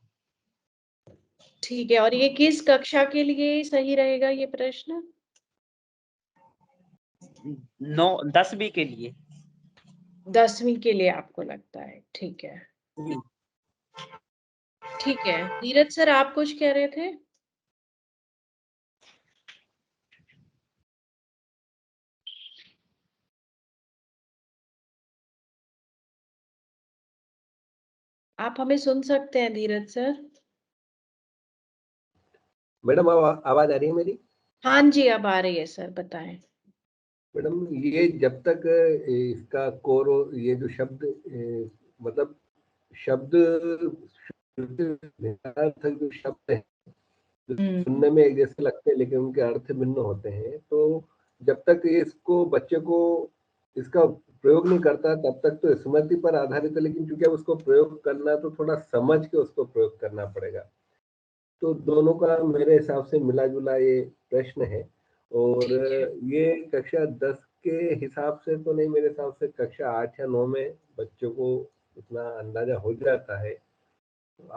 S1: ठीक है, और ये किस कक्षा के लिए सही रहेगा ये प्रश्न?
S3: 10वीं के लिए।
S1: 10वीं के लिए आपको लगता है? ठीक है, ठीक है, धीरज सर आप कुछ कह रहे थे? आप हमें सुन सकते हैं धीरज सर?
S2: मैडम आवाज आ रही है मेरी?
S1: हाँ जी, अब आ रही है सर, बताएं।
S2: मैडम ये जब तक इसका कोर, ये जो शब्द मतलब शब्द जो शब्द है जो सुनने में एक जैसे लगते हैं लेकिन उनके अर्थ भिन्न होते हैं, तो जब तक इसको बच्चे को इसका प्रयोग नहीं करता तब तक तो स्मृति पर आधारित है, लेकिन क्योंकि अब उसको प्रयोग करना तो थोड़ा समझ के उसको प्रयोग करना पड़ेगा। तो दोनों का मेरे हिसाब से मिला जुला ये प्रश्न है। और ये कक्षा 10 के हिसाब से तो नहीं, मेरे हिसाब से कक्षा 8 या 9 में बच्चों को इतना अंदाजा हो जाता है।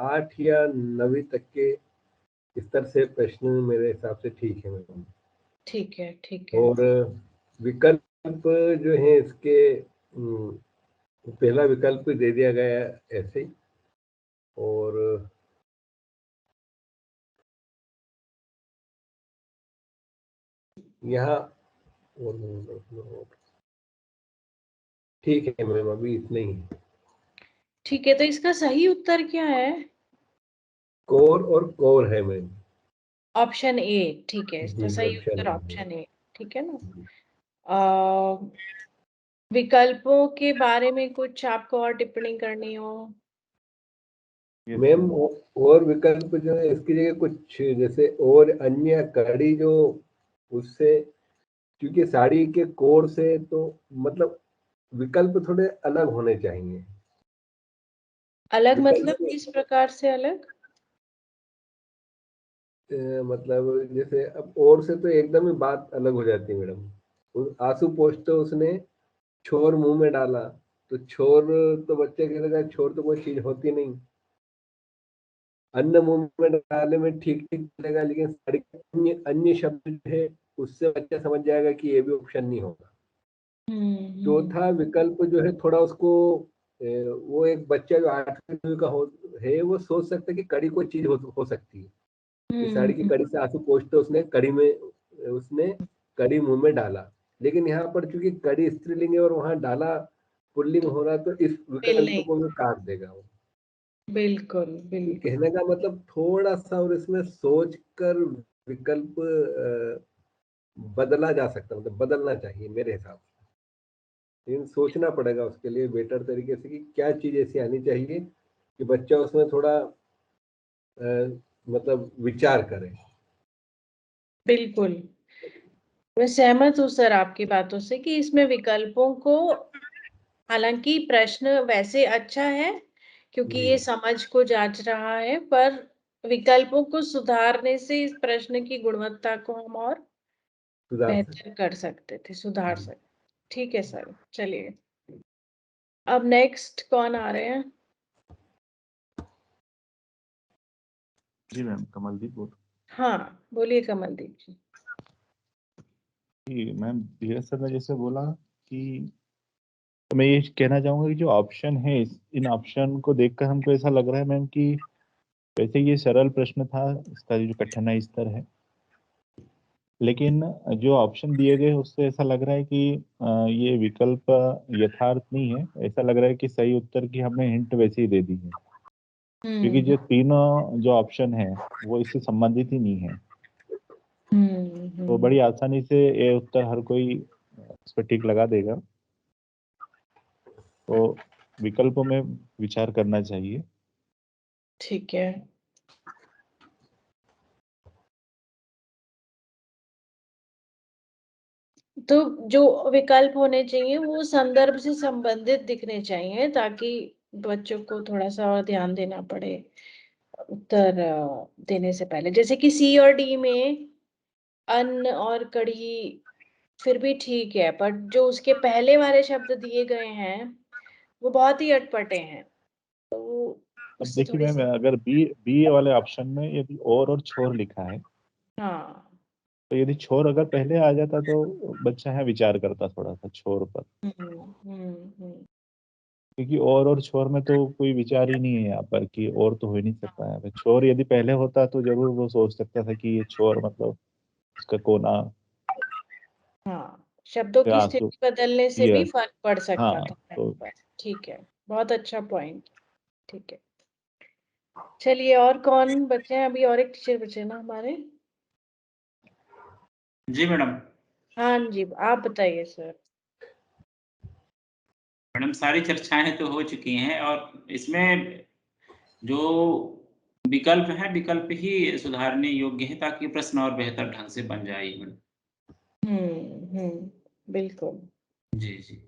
S2: 8 या 9वीं तक के स्तर से प्रश्न मेरे हिसाब से ठीक है मैडम।
S1: ठीक है, ठीक है।
S2: और विकल्प जो है इसके पहला विकल्प दे दिया गया ऐसे ही। और यहाँ ठीक है मैम, अभी इतना ही है।
S1: ठीक है, तो इसका सही उत्तर क्या है?
S2: कोर और कोर है मैम।
S1: ऑप्शन ए, ठीक है, इसका
S2: जी,
S1: सही
S2: ऑप्शन
S1: उत्तर
S2: है।
S1: ऑप्शन ए, ठीक है ना? विकल्पों के बारे में कुछ आपको और टिप्पणी करनी हो?
S2: मैम और विकल्प जो है इसकी जगह कुछ जैसे और अन्य कड़ी जो उससे, क्योंकि साड़ी के कोर से तो मतलब विकल्प थोड़े अलग होने चाहिए।
S1: अलग मतलब
S2: विकल्प
S1: किस प्रकार से अलग?
S2: मतलब जैसे अब और से तो एकदम ही बात अलग हो जाती है मैडम। आंसू पोंछ तो उसने छोर मुंह में डाला, तो छोर तो बच्चे कहेगा छोर तो कोई चीज होती नहीं। अन्न मुंह में डालने में ठीक ठीक चलेगा, लेकिन साड़ी के अन्य अन्य शब्द जो है उससे बच्चा समझ जाएगा कि ये भी ऑप्शन नहीं होगा। चौथा विकल्प जो है थोड़ा उसको वो एक बच्चा जो 8वीं का है वो सोच सकता है कि कड़ी कोई चीज हो सकती है। कि साड़ी की कड़ी से आंसू पोंछते उसने कड़ी में उसने कड़ी मुंह में डाला, लेकिन यहाँ पर चूंकि कड़ी स्त्रीलिंग है और वहां डाला पुल्लिंग हो रहा, तो इस विकल्प को भी काट देगा वो।
S1: बिल्कुल
S2: तो
S1: बिल्कुल।
S2: कहने का मतलब थोड़ा सा और इसमें सोच कर विकल्प बदला जा सकता है, मतलब बदलना चाहिए मेरे हिसाब से। लेकिन सोचना पड़ेगा उसके लिए बेटर तरीके से कि क्या चीज ऐसी आनी चाहिए कि बच्चा उसमें थोड़ा मतलब विचार करे।
S1: बिल्कुल, मैं सहमत हूँ सर आपकी बातों से कि इसमें विकल्पों को, हालांकि प्रश्न वैसे अच्छा है क्योंकि
S2: जी,
S1: ये समझ को जांच रहा है, पर विकल्पों को सुधारने से इस प्रश्न की गुणवत्ता को हम और
S2: सुधार सकते।
S1: बेहतर कर सकते थे, सुधार
S2: जी।
S1: सकते। ठीक है सर, चलिए अब नेक्स्ट कौन आ रहे हैं?
S5: जी मैम, कमलदीप बोल।
S1: हाँ, बोलिए कमलदीप जी।
S5: जी मैम, धीरज सर ने जैसे बोला कि, तो मैं ये कहना चाहूंगा कि जो ऑप्शन है इन ऑप्शन को देखकर हमको ऐसा लग रहा है मैम कि वैसे ये सरल प्रश्न था, इसका जो कठिनाई स्तर है, लेकिन जो ऑप्शन दिए गए उससे ऐसा लग रहा है कि ये विकल्प यथार्थ नहीं है। ऐसा लग रहा है कि सही उत्तर की हमने हिंट वैसे ही दे दी है, क्योंकि जो तीनों जो ऑप्शन है वो इससे संबंधित ही नहीं है। तो बड़ी आसानी से ये उत्तर हर कोई इस पर टिक लगा देगा। तो विकल्पों में विचार करना चाहिए।
S1: ठीक है, तो जो विकल्प होने चाहिए वो संदर्भ से संबंधित दिखने चाहिए ताकि बच्चों को थोड़ा सा और ध्यान देना पड़े उत्तर देने से पहले। जैसे कि सी और डी में अन्न और कढ़ी फिर भी ठीक है, पर जो उसके पहले वाले शब्द दिए गए हैं वो बहुत ही अटपटे हैं, तो
S5: अब
S1: उससे
S5: देखिए
S1: थोड़ी
S5: मैम,
S1: सी।
S5: अगर बी बी वाले ऑप्शन में यदि और छोर लिखा है,
S1: हाँ।
S5: तो यदि छोर अगर पहले आ जाता तो बच्चा है विचार करता थोड़ा सा छोर पर।
S1: हम्म हम्म हम्म
S5: क्योंकि और छोर में तो कोई विचार ही नहीं है यहाँ पर कि और तो हो ही नहीं सकता है। छोर यदि पहले होता तो जरूर वो सोच सकता था कि ये छोर मतलब उसका कोना
S1: हाँ, शब्दों की
S5: आंसू।
S1: स्थिति बदलने से भी
S5: यस।
S1: फर्क पड़ सकता
S5: हाँ
S1: था
S5: तो
S1: कहीं पर। ठीक है, बहुत अच्छा पॉइंट। ठीक है, चलिए और कौन बचे हैं? अभी और एक टीचर बचे ना हमारे।
S4: जी मैडम।
S1: हाँ जी, आप बताइए सर।
S4: मैडम सारी चर्चाएं तो हो चुकी हैं और इसमें जो विकल्प है विकल्प ही सुधारने योग्य है ताकि प्रश्न और बेहतर ढंग से बन जाए मैडम।
S1: बिल्कुल।
S4: जी जी।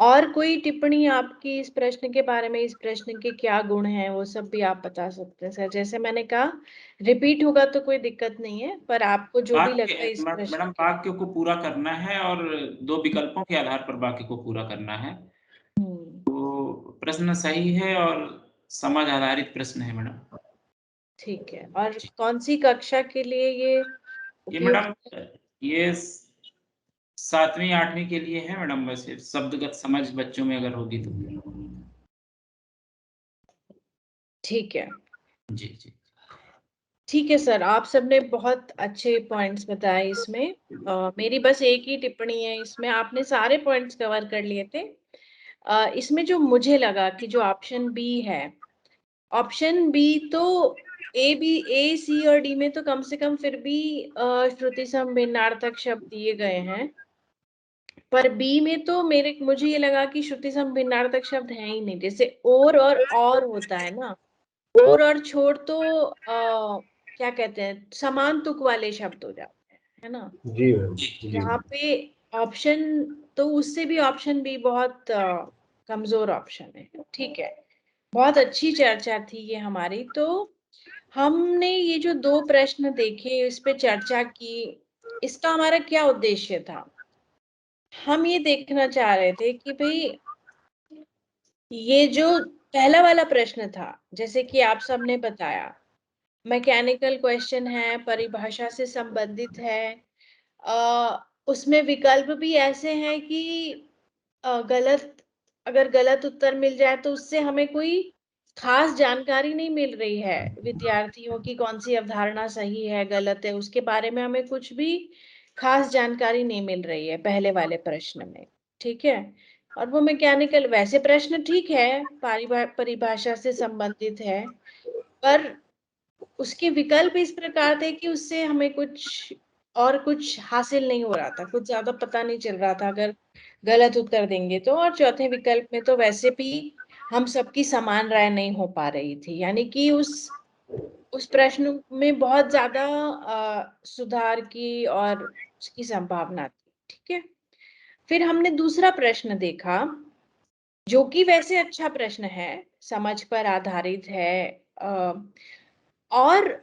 S1: और कोई टिप्पणी आपकी इस प्रश्न के बारे में, इस प्रश्न के क्या गुण हैं, वो सब भी आप बता सकते हैं सर। जैसे मैंने कहा, रिपीट होगा तो कोई दिक्कत नहीं है, पर आपको जो भी लगता है इस प्रश्न
S4: मैडम
S1: के।
S4: वाक्य को पूरा करना है और 2 विकल्पों के आधार पर वाक्य को पूरा करना है।
S1: हम्म,
S4: तो प्रश्न सही है और समझ आधारित प्रश्न है मैडम।
S1: ठीक है। और कौन सी कक्षा के लिए ये
S4: ये
S1: उपयुक्त?
S4: मैडम ये 7वीं 8वीं के लिए है मैडम। वैसे शब्दगत समझ बच्चों में अगर होगी तो।
S1: ठीक है,
S4: जी जी।
S1: ठीक है सर, आप सबने बहुत अच्छे पॉइंट्स बताए इसमें। मेरी बस एक ही टिप्पणी है इसमें, आपने सारे पॉइंट्स कवर कर लिए थे। इसमें जो मुझे लगा कि जो ऑप्शन बी है, ऑप्शन बी तो ए सी और डी में तो कम से कम फिर भी श्रुति सम भिन्नार्थक शब्द दिए गए हैं, पर बी में तो मुझे ये लगा कि श्रुति सम भिन्नार्थक शब्द है ही नहीं। जैसे और होता है ना, और छोड़ तो क्या कहते हैं, समान तुक वाले शब्द हो जाते हैं, है ना।
S2: जी मैम जी।
S1: यहाँ पे ऑप्शन तो उससे भी ऑप्शन बी बहुत कमजोर ऑप्शन है। ठीक है, बहुत अच्छी चर्चा थी ये हमारी। तो हमने ये जो 2 प्रश्न देखे, इस पे चर्चा की, इसका हमारा क्या उद्देश्य था? हम ये देखना चाह रहे थे कि भाई ये जो पहला वाला प्रश्न था, जैसे कि आप सबने बताया, मैकेनिकल क्वेश्चन है, परिभाषा से संबंधित है, उसमें विकल्प भी ऐसे हैं कि अगर गलत उत्तर मिल जाए तो उससे हमें कोई खास जानकारी नहीं मिल रही है। विद्यार्थियों की कौन सी अवधारणा सही है, गलत है, उसके बारे में हमें कुछ भी खास जानकारी नहीं मिल रही है पहले वाले प्रश्न में। ठीक है, और वो मैकेनिकल वैसे प्रश्न ठीक है, परिभाषा से संबंधित है, पर उसके विकल्प इस प्रकार थे कि उससे हमें कुछ हासिल नहीं हो रहा था, कुछ ज्यादा पता नहीं चल रहा था अगर गलत उत्तर देंगे तो। और चौथे विकल्प में तो वैसे भी हम सबकी समान राय नहीं हो पा रही थी, यानी कि उस प्रश्न में बहुत ज्यादा सुधार की और उसकी संभावना थी। ठीक है, फिर हमने दूसरा प्रश्न देखा, जो कि वैसे अच्छा प्रश्न है, समझ पर आधारित है, और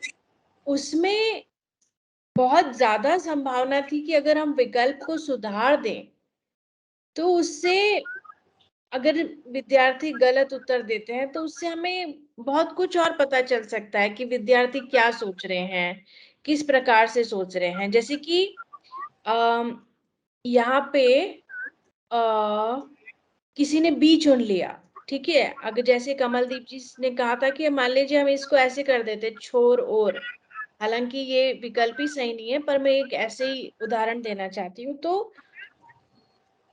S1: उसमें बहुत ज्यादा संभावना थी कि अगर हम विकल्प को सुधार दें तो उससे, अगर विद्यार्थी गलत उत्तर देते हैं तो उससे हमें बहुत कुछ और पता चल सकता है कि विद्यार्थी क्या सोच रहे हैं, किस प्रकार से सोच रहे हैं। जैसे कि यहाँ पे किसी ने बी चुन लिया। ठीक है, अगर जैसे कमलदीप जी ने कहा था कि मान लीजिए हम इसको ऐसे कर देते, छोर और, हालांकि ये विकल्प ही सही नहीं है, पर मैं एक ऐसे ही उदाहरण देना चाहती हूँ। तो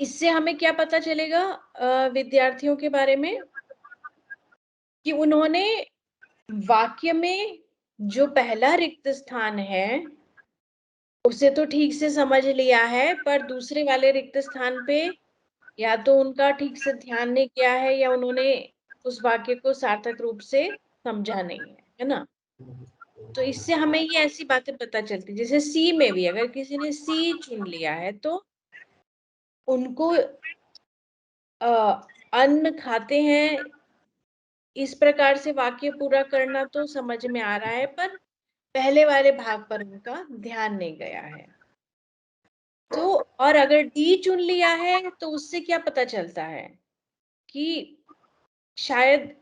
S1: इससे हमें क्या पता चलेगा विद्यार्थियों के बारे में, कि उन्होंने वाक्य में जो पहला रिक्त स्थान है उसे तो ठीक से समझ लिया है, पर दूसरे वाले रिक्त स्थान पे या तो उनका ठीक से ध्यान नहीं किया है, या उन्होंने उस वाक्य को सार्थक रूप से समझा नहीं है ना। तो इससे हमें ये ऐसी बातें पता चलती, जैसे सी में भी अगर किसी ने सी चुन लिया है तो उनको अन्न खाते हैं इस प्रकार से वाक्य पूरा करना तो समझ में आ रहा है, पर पहले वाले भाग पर उनका ध्यान नहीं गया है। तो और अगर डी चुन लिया है तो उससे क्या पता चलता है कि शायद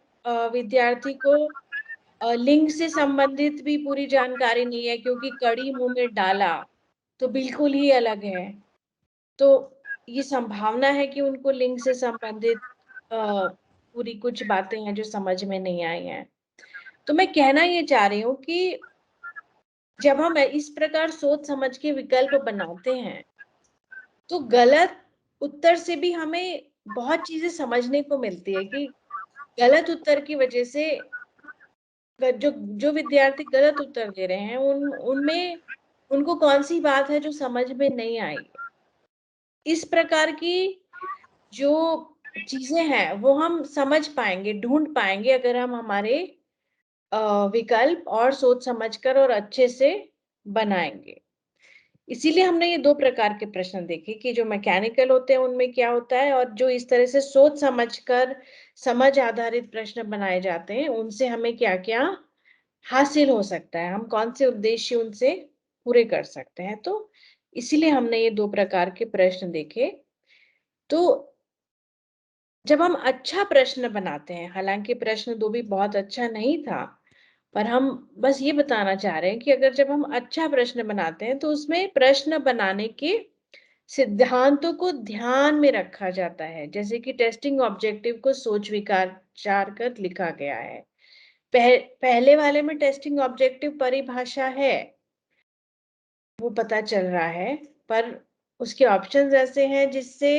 S1: विद्यार्थी को लिंग से संबंधित भी पूरी जानकारी नहीं है, क्योंकि कड़ी मुंह में डाला तो बिल्कुल ही अलग है। तो ये संभावना है कि उनको लिंग से संबंधित पूरी कुछ बातें हैं जो समझ में नहीं आई हैं। तो मैं कहना ये चाह रही हूँ कि जब हम इस प्रकार सोच समझ के विकल्प बनाते हैं तो गलत उत्तर से भी हमें बहुत चीजें समझने को मिलती है कि गलत उत्तर की वजह से जो जो विद्यार्थी गलत उत्तर दे रहे हैं उनमें उनको कौन सी बात है जो समझ में नहीं आई। इस प्रकार की जो चीजें हैं वो हम समझ पाएंगे, ढूंढ पाएंगे अगर हम हमारे विकल्प और सोच समझकर और अच्छे से बनाएंगे। इसीलिए हमने ये दो प्रकार के प्रश्न देखे कि जो मैकेनिकल होते हैं उनमें क्या होता है और जो इस तरह से सोच समझकर समझ आधारित प्रश्न बनाए जाते हैं उनसे हमें क्या क्या हासिल हो सकता है, हम कौन से उद्देश्य उनसे पूरे कर सकते हैं। तो इसीलिए हमने ये दो प्रकार के प्रश्न देखे। तो जब हम अच्छा प्रश्न बनाते हैं, हालांकि प्रश्न दो भी बहुत अच्छा नहीं था, पर हम बस ये बताना चाह रहे हैं कि अगर जब हम अच्छा प्रश्न बनाते हैं तो उसमें प्रश्न बनाने के सिद्धांतों को ध्यान में रखा जाता है। जैसे कि टेस्टिंग ऑब्जेक्टिव को सोच विचार कर लिखा गया है। पहले वाले में टेस्टिंग ऑब्जेक्टिव परिभाषा है, वो पता चल रहा है, पर उसके ऑप्शंस ऐसे हैं जिससे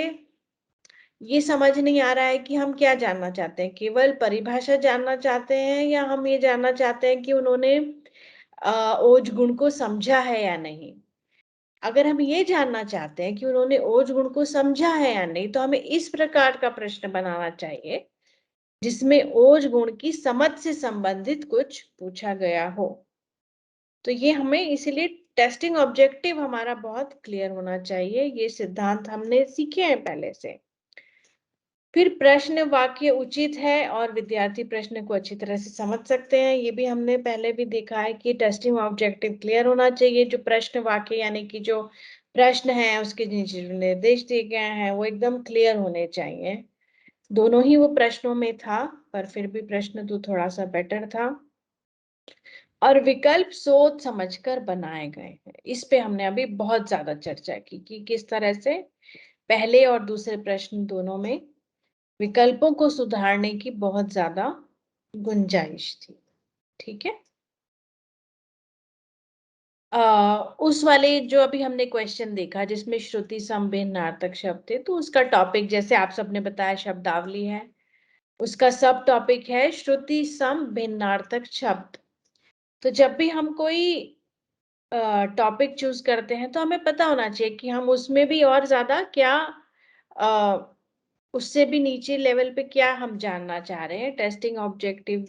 S1: ये समझ नहीं आ रहा है कि हम क्या जानना चाहते हैं, केवल परिभाषा जानना चाहते हैं या हम ये जानना चाहते हैं कि उन्होंने ओज गुण को समझा है या नहीं। अगर हम ये जानना चाहते हैं कि उन्होंने ओज गुण को समझा है या नहीं तो हमें इस प्रकार का प्रश्न बनाना चाहिए जिसमें ओज गुण की समझ से संबंधित कुछ पूछा गया हो। तो ये हमें इसीलिए टेस्टिंग ऑब्जेक्टिव हमारा बहुत क्लियर होना चाहिए, ये सिद्धांत हमने सीखे हैं पहले से। फिर प्रश्न वाक्य उचित है और विद्यार्थी प्रश्न को अच्छी तरह से समझ सकते हैं, ये भी हमने पहले भी देखा है कि टेस्टिंग ऑब्जेक्टिव क्लियर होना चाहिए। जो प्रश्न वाक्य यानी कि जो प्रश्न है उसके जो निर्देश दिए गए हैं वो एकदम क्लियर होने चाहिए। दोनों ही वो प्रश्नों में था, पर फिर भी प्रश्न तो थोड़ा सा बेटर था। और विकल्प सोच समझकर बनाए गए हैं, इस पे हमने अभी बहुत ज्यादा चर्चा की कि किस तरह से पहले और दूसरे प्रश्न दोनों में विकल्पों को सुधारने की बहुत ज्यादा गुंजाइश थी। ठीक है। उस वाले जो अभी हमने क्वेश्चन देखा जिसमें श्रुति सम भिन्नार्थक शब्द थे, तो उसका टॉपिक जैसे आप सबने बताया शब्दावली है, उसका सब टॉपिक है श्रुति सम भिन्नार्थक शब्द। तो जब भी हम कोई टॉपिक चूज करते हैं तो हमें पता होना चाहिए कि हम उसमें भी और ज्यादा क्या उससे भी नीचे लेवल पे क्या हम जानना चाह रहे हैं। टेस्टिंग ऑब्जेक्टिव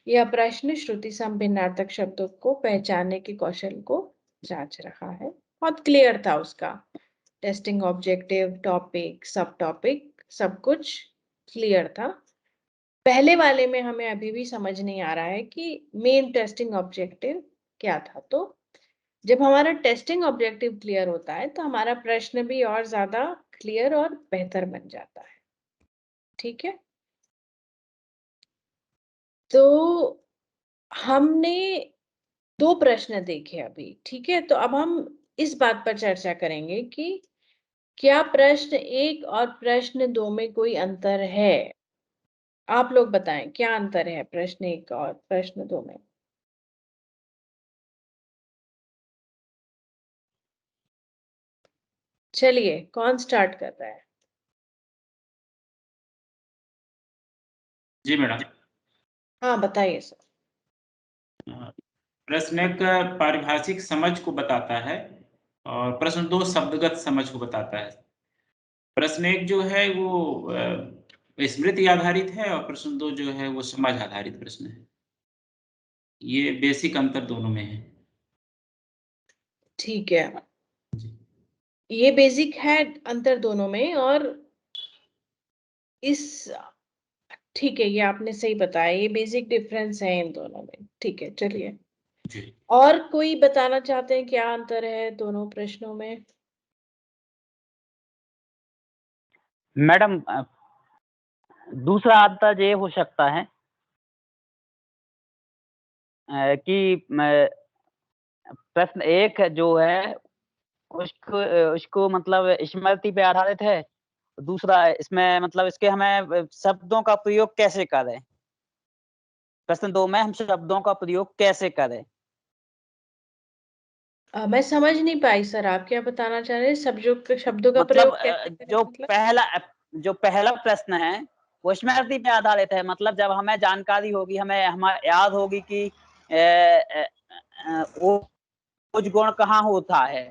S1: यह प्रश्न श्रुति सम भिन्नार्थक शब्दों को पहचानने के कौशल को जांच रहा है। बहुत क्लियर था उसका टेस्टिंग ऑब्जेक्टिव, टॉपिक, सब टॉपिक, सब कुछ क्लियर था। पहले वाले में हमें अभी भी समझ नहीं आ रहा है कि मेन टेस्टिंग ऑब्जेक्टिव क्या था। तो जब हमारा टेस्टिंग ऑब्जेक्टिव क्लियर होता है तो हमारा प्रश्न भी और ज्यादा क्लियर और बेहतर बन जाता है। ठीक है। तो हमने दो प्रश्न देखे अभी। ठीक है। तो अब हम इस बात पर चर्चा करेंगे कि क्या प्रश्न एक और प्रश्न दो में कोई अंतर है। आप लोग बताएं क्या अंतर है प्रश्न एक और प्रश्न दो में। चलिए कौन स्टार्ट कर रहा है।
S4: जी मैडम।
S1: हाँ बताइए सर।
S4: प्रश्न एक पारिभाषिक समझ को बताता है और प्रश्न दो शब्दगत समझ को बताता है। प्रश्न एक जो है वो स्मृति आधारित है और प्रश्न दो जो है वो समझ आधारित प्रश्न है। ये बेसिक अंतर दोनों में है।
S1: ठीक है, ये बेसिक है अंतर दोनों में। और इस ठीक है, ये आपने सही बताया, ये बेसिक डिफरेंस है इन दोनों में। ठीक है, चलिए और कोई बताना चाहते हैं क्या अंतर है दोनों प्रश्नों में।
S3: मैडम दूसरा अंतर ये हो सकता है कि प्रश्न एक जो है उसको मतलब स्मृति पे आधारित है दूसरा इसमें मतलब इसके हमें शब्दों का प्रयोग कैसे करें, प्रश्न 2 में हम शब्दों का प्रयोग कैसे करें।
S1: मैं समझ नहीं पाई सर, आप क्या बताना चाह रहे हैं? शब्दों का
S3: मतलब
S1: प्रयोग कैसे करें
S3: जो
S1: मतलब?
S3: जो पहला प्रश्न है वो स्मृति पे आधारित है। मतलब जब हमें जानकारी होगी, हमें याद होगी कि उज गुण कहाँ होता है,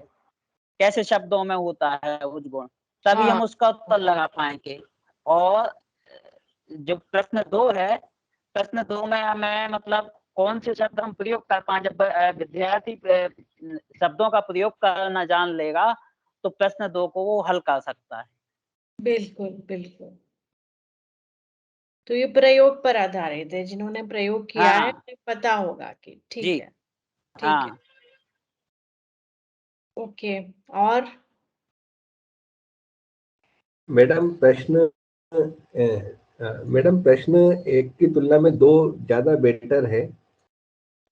S3: कैसे शब्दों में होता है उज गुण, तभी हम उसका उत्तर लगा पाएंगे। और जो प्रश्न 2 है, प्रश्न 2 में हमें मतलब कौन से शब्द हम प्रयोग कर पाए। जब विद्यार्थी शब्दों का प्रयोग करना जान लेगा तो प्रश्न 2 को वो हल कर सकता है।
S1: बिल्कुल बिल्कुल। तो ये प्रयोग पर आधारित है, जिन्होंने प्रयोग किया है उन्हें पता होगा कि ठीक है, ठीक है, ओके। और
S2: मैडम प्रश्न 1 की तुलना में 2 ज्यादा बेटर है।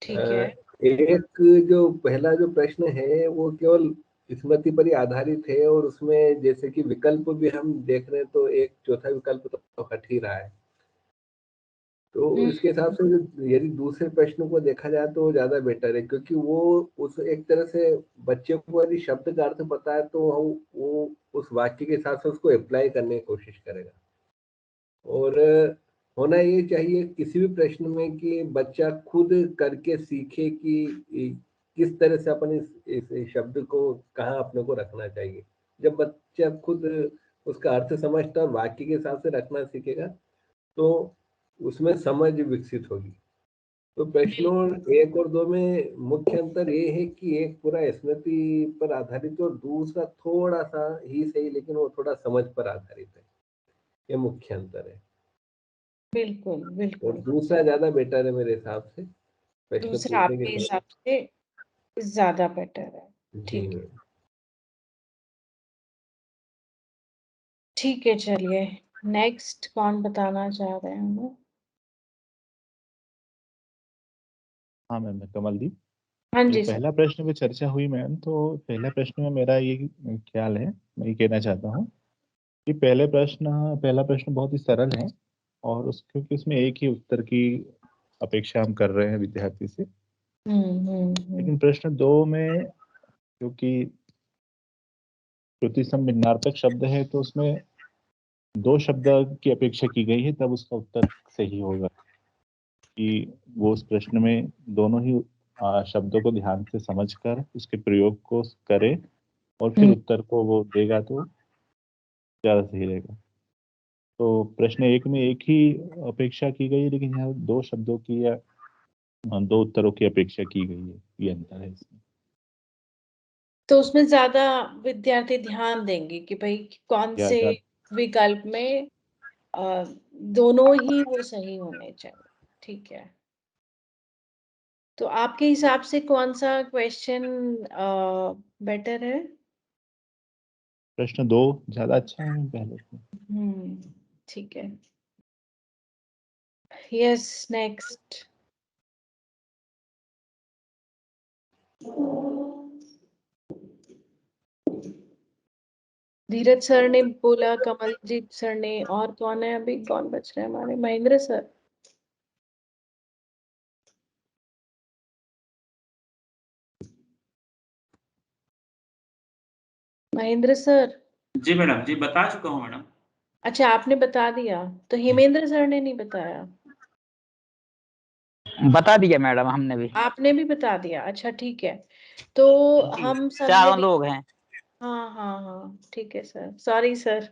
S1: ठीक है,
S2: एक जो पहला जो प्रश्न है वो केवल स्मृति पर ही आधारित है, और उसमें जैसे कि विकल्प भी हम देख रहे हैं तो एक चौथा विकल्प तो हट ही रहा है। तो इसके हिसाब से यदि दूसरे प्रश्न को देखा जाए तो ज्यादा बेटर है, क्योंकि वो उस एक तरह से बच्चे को यदि शब्द का अर्थ पता है तो वो उस वाक्य के हिसाब से उसको अप्लाई करने की कोशिश करेगा। और होना ये चाहिए किसी भी प्रश्न में कि बच्चा खुद करके सीखे कि किस तरह से अपन इस शब्द को कहाँ अपने को रखना चाहिए। जब बच्चा खुद उसका अर्थ समझता और वाक्य के हिसाब से रखना सीखेगा तो उसमें समझ विकसित होगी। तो प्रश्नों 1 और 2 में मुख्य अंतर ये है कि एक पूरा स्मृति पर आधारित और दूसरा थोड़ा सा ही सही लेकिन वो थोड़ा समझ पर आधारित है। ये मुख्य अंतर है।
S1: बिल्कुल
S2: और
S1: बिल्कुल।
S2: दूसरा ज्यादा बेटर है मेरे हिसाब से प्रश्न
S1: दूसरा
S2: पूछने
S1: आपके
S2: के
S1: हिसाब से ज्यादा बेटर है,
S2: जी
S1: ठीक है, ठीक है। चलिए नेक्स्ट कौन बताना चाह रहे हैं हमें?
S5: हाँ मैम, मैं कमलदीप।
S1: हाँ
S5: ये
S1: जी सर।
S5: पहला प्रश्न पे चर्चा हुई मैम, तो पहला प्रश्न में मेरा ये ख्याल है, मैं ये कहना चाहता हूँ कि पहला प्रश्न बहुत ही सरल है, और क्योंकि उसमें एक ही उत्तर की अपेक्षा हम कर रहे हैं विद्यार्थी से। लेकिन प्रश्न 2 में क्योंकि श्रुति भिन्नार्थक शब्द है तो उसमें 2 शब्द की अपेक्षा की गई है, तब उसका उत्तर सही होगा कि वो उस प्रश्न में दोनों ही शब्दों को ध्यान से समझकर उसके प्रयोग को करे और फिर उत्तर को वो देगा तो ज्यादा सही रहेगा। तो प्रश्न 1 में एक ही अपेक्षा की गई है, लेकिन यहाँ 2 शब्दों की या 2 उत्तरों की अपेक्षा की गई है, ये अंतर है इसमें।
S1: तो उसमें ज्यादा विद्यार्थी ध्यान देंगे कि भाई कौन से विकल्प में दोनों ही वो सही होने चाहिए, ठीक है। तो आपके हिसाब से कौन सा क्वेश्चन बेटर है?
S5: प्रश्न 2 ज्यादा अच्छा है पहले से।
S1: ठीक है। Yes, next. धीरज सर ने बोला, कमलजीत सर ने, और कौन है अभी? कौन बच रहे हैं हमारे? महेंद्र सर। महेंद्र सर।
S4: जी मैडम, जी बता चुका हूँ मैडम।
S1: अच्छा, आपने बता दिया, तो हेमेंद्र सर ने नहीं बताया?
S3: बता दिया मैडम हमने भी।
S1: आपने भी बता दिया, अच्छा ठीक है। तो हम सब ने
S3: चारों लोग हैं।
S1: हाँ हाँ हाँ, ठीक है सर, सॉरी सर।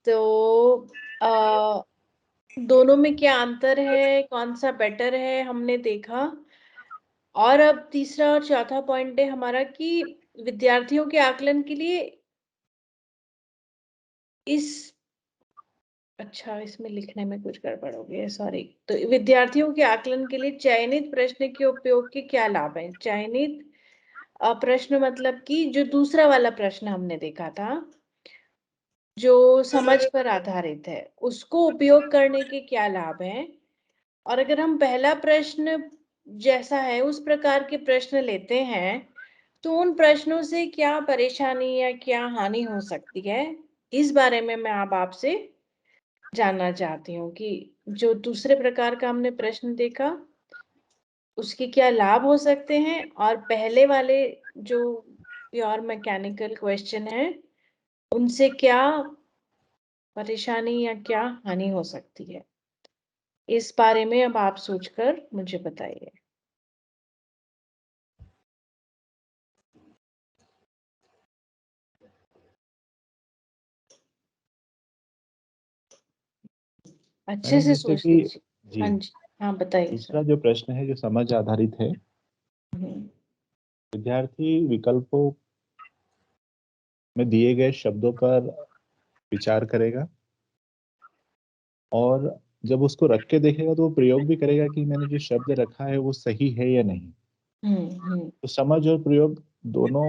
S1: तो दोनों में क्या अंतर है, कौन सा बेटर है, हमने देखा। और अब तीसरा और चौथा पॉइंट है हमारा कि विद्यार्थियों के आकलन के लिए अच्छा, इसमें लिखने में कुछ गड़बड़ हो गई है, सॉरी। तो विद्यार्थियों के आकलन के लिए चयनित प्रश्न के उपयोग के क्या लाभ हैं? चयनित प्रश्न मतलब कि जो दूसरा वाला प्रश्न हमने देखा था, जो समझ पर आधारित है, उसको उपयोग करने के क्या लाभ हैं? और अगर हम पहला प्रश्न जैसा है उस प्रकार के प्रश्न लेते हैं तो उन प्रश्नों से क्या परेशानी या क्या हानि हो सकती है? इस बारे में मैं अब आपसे जानना चाहती हूँ कि जो दूसरे प्रकार का हमने प्रश्न देखा उसके क्या लाभ हो सकते हैं, और पहले वाले जो प्योर मैकेनिकल क्वेश्चन है उनसे क्या परेशानी या क्या हानि हो सकती है। इस बारे में अब आप सोचकर मुझे बताइए। अच्छे
S5: मैडम
S1: से
S5: जैसे
S1: सोच
S5: कि
S1: लीजिए।
S5: जी,
S1: हाँ जी, हाँ बताइए
S5: दूसरा
S1: सर।
S5: जो प्रश्न है जो समझ आधारित है, विद्यार्थी विकल्पों में दिए गए शब्दों पर विचार करेगा और जब उसको रख के देखेगा तो वो प्रयोग भी करेगा कि मैंने जो शब्द रखा है वो सही है या नहीं। तो समझ और प्रयोग दोनों,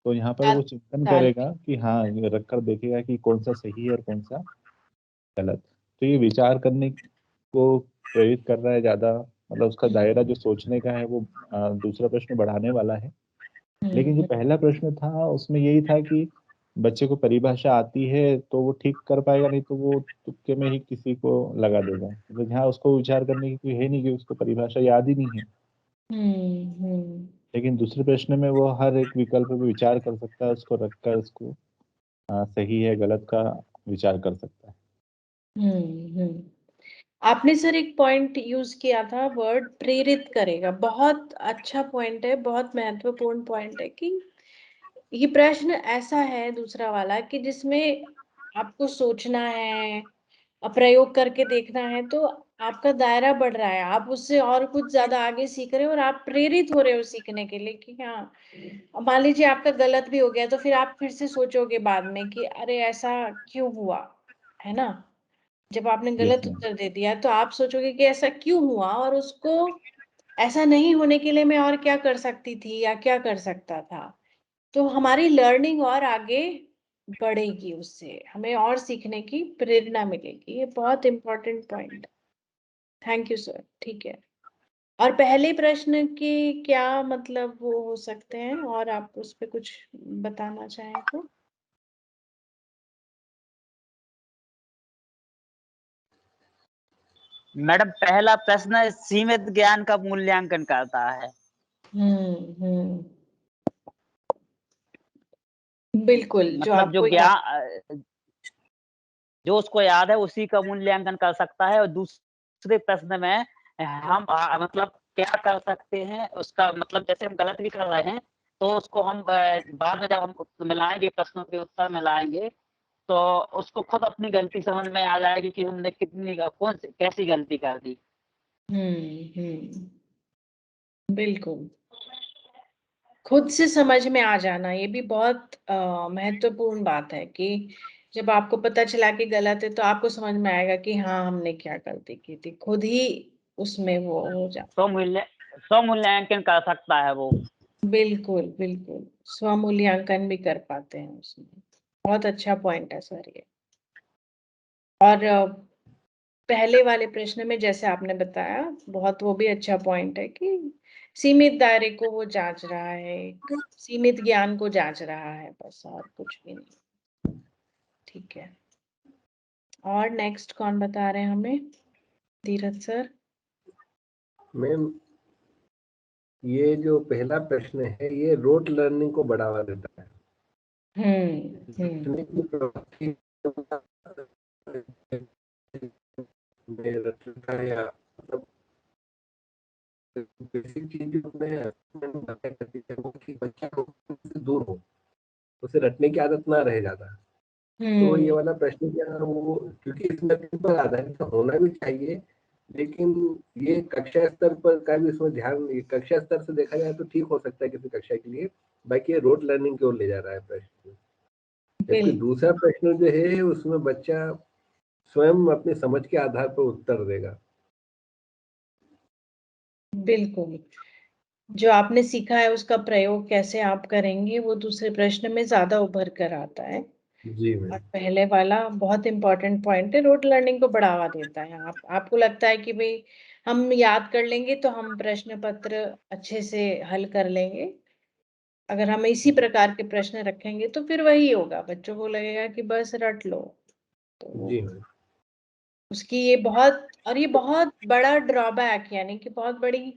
S5: तो यहाँ पर वो चिंतन
S1: डाल
S5: करेगा कि हाँ, ये रख कर देखेगा कि कौन सा सही है और कौन सा गलत। तो ये विचार करने को प्रेरित कर रहा है ज्यादा, मतलब उसका दायरा जो सोचने का है वो दूसरा प्रश्न बढ़ाने वाला है। लेकिन जो पहला प्रश्न था उसमें यही था कि बच्चे को परिभाषा आती है तो वो ठीक कर पाएगा, नहीं तो वो तुक्के में ही किसी को लगा देगा। तो यहाँ उसको विचार करने की कोई है नहीं कि उसको परिभाषा याद ही नहीं है। लेकिन दूसरे प्रश्न में वो हर एक विकल्प पे विचार कर सकता है, उसको रखकर उसको सही है गलत का विचार कर सकता है।
S1: आपने सर एक पॉइंट यूज किया था, वर्ड प्रेरित करेगा। बहुत अच्छा पॉइंट है, बहुत महत्वपूर्ण पॉइंट है कि ये प्रश्न ऐसा है दूसरा वाला कि जिसमें आपको सोचना है, प्रयोग करके देखना है, तो आपका दायरा बढ़ रहा है, आप उससे और कुछ ज्यादा आगे सीख रहे हो और आप प्रेरित हो रहे हो सीखने के लिए कि हाँ, मान लीजिए आपका गलत भी हो गया तो फिर आप फिर से सोचोगे बाद में कि अरे ऐसा क्यों हुआ, है ना। जब आपने
S5: यस
S1: गलत
S5: मैम।
S1: उत्तर दे दिया तो आप सोचोगे कि ऐसा क्यों हुआ और उसको ऐसा नहीं होने के लिए मैं और क्या कर सकती थी या क्या कर सकता था। तो हमारी लर्निंग और आगे बढ़ेगी, उससे हमें और सीखने की प्रेरणा मिलेगी। ये बहुत important point. Thank you sir. ठीक है, और पहले प्रश्न के क्या मतलब वो हो सकते हैं, और आप उस पर कुछ बताना चाहें तो।
S3: मैडम पहला प्रश्न सीमित ज्ञान का मूल्यांकन करता है।
S1: बिल्कुल, जो
S3: मतलब जो
S1: आपको याद।
S3: ज्ञान जो उसको याद है उसी का मूल्यांकन कर सकता है, और दूसरे प्रश्न में हम मतलब क्या कर सकते हैं उसका मतलब, जैसे हम गलत भी कर रहे हैं तो उसको हम बाद में जब हम मिलाएंगे, प्रश्नों के उत्तर मिलाएंगे तो उसको खुद अपनी गलती समझ में आ जाएगी कि हमने कितनी कौन सी कैसी गलती कर दी।
S1: बिल्कुल, खुद से समझ में आ जाना, ये भी बहुत महत्वपूर्ण बात है कि जब आपको पता चला कि गलत है तो आपको समझ में आएगा कि हाँ हमने क्या गलती की थी, खुद ही उसमें वो हो जाता।
S3: स्वमूल्यांकन कर सकता है वो।
S1: बिल्कुल बिल्कुल, स्वमूल्यांकन भी कर पाते हैं उसमें। बहुत अच्छा पॉइंट है सर ये। और पहले वाले प्रश्न में जैसे आपने बताया, बहुत वो भी अच्छा पॉइंट है कि सीमित दायरे को वो जांच रहा है, सीमित ज्ञान को जांच रहा है, बस और कुछ भी नहीं। ठीक है, और नेक्स्ट कौन बता रहे हैं हमें? धीरज सर।
S2: मैम, ये जो पहला प्रश्न है ये रोट लर्निंग को बढ़ावा देता है। रटने की प्रवृत्ति में रटता है, या मतलब बेसिक चीज जो अपने बातें करती है वो कि बच्चा से दूर हो, उसे रटने की आदत ना रहे ज्यादा। तो ये वाला प्रश्न क्या वो, क्योंकि इसमें पर आधारित होना भी चाहिए, लेकिन ये कक्षा स्तर पर का भी इसमें ध्यान, कक्षा स्तर से देखा जाए तो ठीक हो सकता है किसी कक्षा के लिए, बाकी ये रोट लर्निंग की ओर ले जा रहा है प्रश्न। जबकि दूसरा प्रश्न जो है उसमें बच्चा स्वयं अपनी समझ के आधार पर उत्तर देगा।
S1: बिल्कुल, जो आपने सीखा है उसका प्रयोग कैसे आप करेंगे वो दूसरे प्रश्न में ज्यादा उभर कर आता है।
S2: जी
S1: और
S2: मैम।
S1: पहले वाला बहुत इंपॉर्टेंट पॉइंट है, रोट लर्निंग को बढ़ावा देता है। आपको लगता है कि भाई हम याद कर लेंगे तो हम प्रश्न पत्र अच्छे से हल कर लेंगे, अगर हम इसी प्रकार के प्रश्न रखेंगे तो फिर वही होगा, बच्चों को लगेगा कि बस रट लो। तो
S2: जी
S1: उसकी ये बहुत बड़ा ड्रॉबैक, यानी कि बहुत बड़ी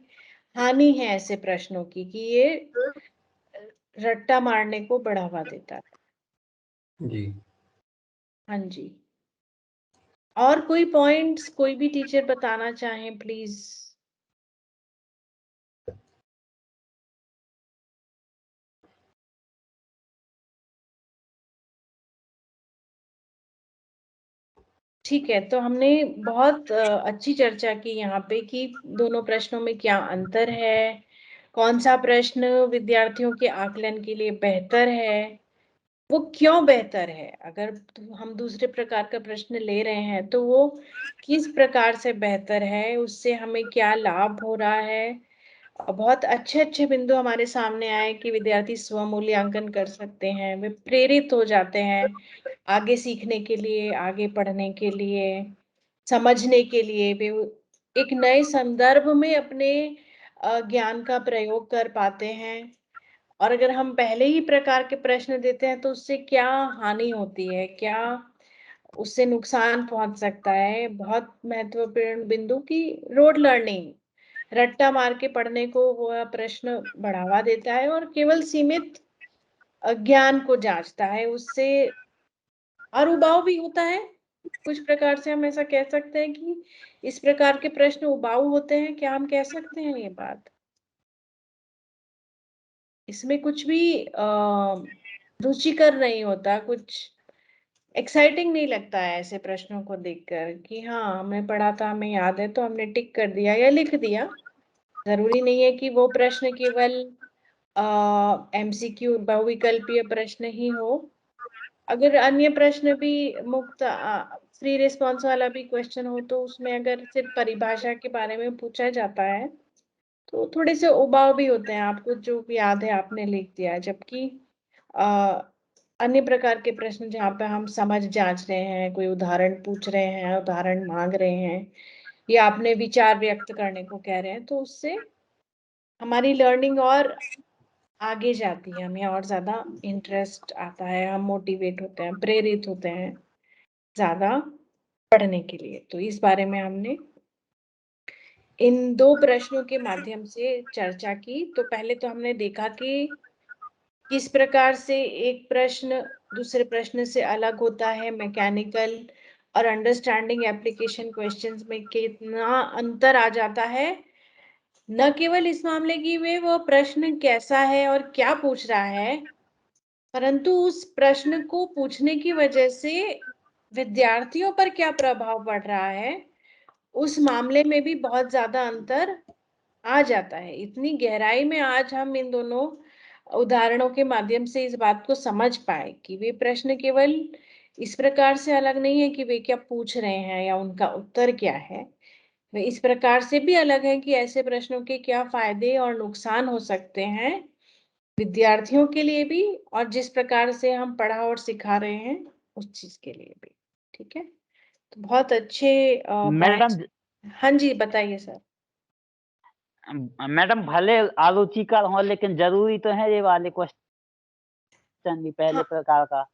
S1: हानि है ऐसे प्रश्नों की, कि ये रट्टा मारने को बढ़ावा देता है।
S2: जी।
S1: हाँ जी। और कोई पॉइंट्स कोई भी टीचर बताना चाहें प्लीज। ठीक है, तो हमने बहुत अच्छी चर्चा की यहाँ पे कि दोनों प्रश्नों में क्या अंतर है, कौन सा प्रश्न विद्यार्थियों के आकलन के लिए बेहतर है, वो क्यों बेहतर है, अगर हम दूसरे प्रकार का प्रश्न ले रहे हैं तो वो किस प्रकार से बेहतर है, उससे हमें क्या लाभ हो रहा है। बहुत अच्छे अच्छे बिंदु हमारे सामने आए कि विद्यार्थी स्व मूल्यांकन कर सकते हैं, वे प्रेरित हो जाते हैं आगे सीखने के लिए, आगे पढ़ने के लिए, समझने के लिए। वे एक नए संदर्भ में अपने ज्ञान का प्रयोग कर पाते हैं। और अगर हम पहले ही प्रकार के प्रश्न देते हैं तो उससे क्या हानि होती है, क्या उससे नुकसान पहुंच सकता है। बहुत महत्वपूर्ण बिंदु की रोड लर्निंग, रट्टा मार के पढ़ने को वह प्रश्न बढ़ावा देता है और केवल सीमित ज्ञान को जांचता है, उससे और उबाऊ भी होता है। कुछ प्रकार से हम ऐसा कह सकते हैं कि इस प्रकार के प्रश्न उबाऊ होते हैं, क्या हम कह सकते हैं ये बात। इसमें कुछ भी रुचिकर नहीं होता, कुछ एक्साइटिंग नहीं लगता है ऐसे प्रश्नों को देखकर कि हाँ हमने पढ़ा था, हमें याद है तो हमने टिक कर दिया या लिख दिया। जरूरी नहीं है कि वो प्रश्न केवल एमसीक्यू बहुविकल्पीय प्रश्न ही हो। अगर अन्य प्रश्न भी मुक्त फ्री रिस्पॉन्स वाला भी क्वेश्चन हो तो उसमें अगर सिर्फ परिभाषा के बारे में पूछा जाता है तो थोड़े से उबाऊ भी होते हैं, आपको जो भी याद है आपने लिख दिया। जबकि अन्य प्रकार के प्रश्न जहाँ पे हम समझ जांच रहे हैं, कोई उदाहरण पूछ रहे हैं, उदाहरण मांग रहे हैं, या आपने विचार व्यक्त करने को कह रहे हैं, तो उससे हमारी लर्निंग और आगे जाती है, हमें और ज्यादा इंटरेस्ट आता है, हम मोटिवेट होते हैं, प्रेरित होते हैं ज्यादा पढ़ने के लिए। तो इस बारे में हमने इन दो प्रश्नों के माध्यम से चर्चा की। तो पहले तो हमने देखा कि किस प्रकार से एक प्रश्न दूसरे प्रश्न से अलग होता है, मैकेनिकल और अंडरस्टैंडिंग एप्लीकेशन क्वेश्चंस में कितना अंतर आ जाता है। न केवल इस मामले की वे वो प्रश्न कैसा है और क्या पूछ रहा है, परंतु उस प्रश्न को पूछने की वजह से विद्यार्थियों पर क्या प्रभाव पड़ रहा है, उस मामले में भी बहुत ज्यादा अंतर आ जाता है। इतनी गहराई में आज हम इन दोनों उदाहरणों के माध्यम से इस बात को समझ पाए कि वे प्रश्न केवल इस प्रकार से अलग नहीं है कि वे क्या पूछ रहे हैं या उनका उत्तर क्या है, वे इस प्रकार से भी अलग है कि ऐसे प्रश्नों के क्या फायदे और नुकसान हो सकते हैं विद्यार्थियों के लिए भी, और जिस प्रकार से हम पढ़ा और सिखा रहे हैं उस चीज के लिए भी। ठीक है, तो बहुत अच्छे
S3: मैडम
S1: पॉइंट्स। हाँ जी, बताइए सर।
S3: मैडम भले आलोचिकर हो लेकिन जरूरी तो है ये वाले क्वेश्चन भी पहले
S1: हाँ
S3: प्रकार का,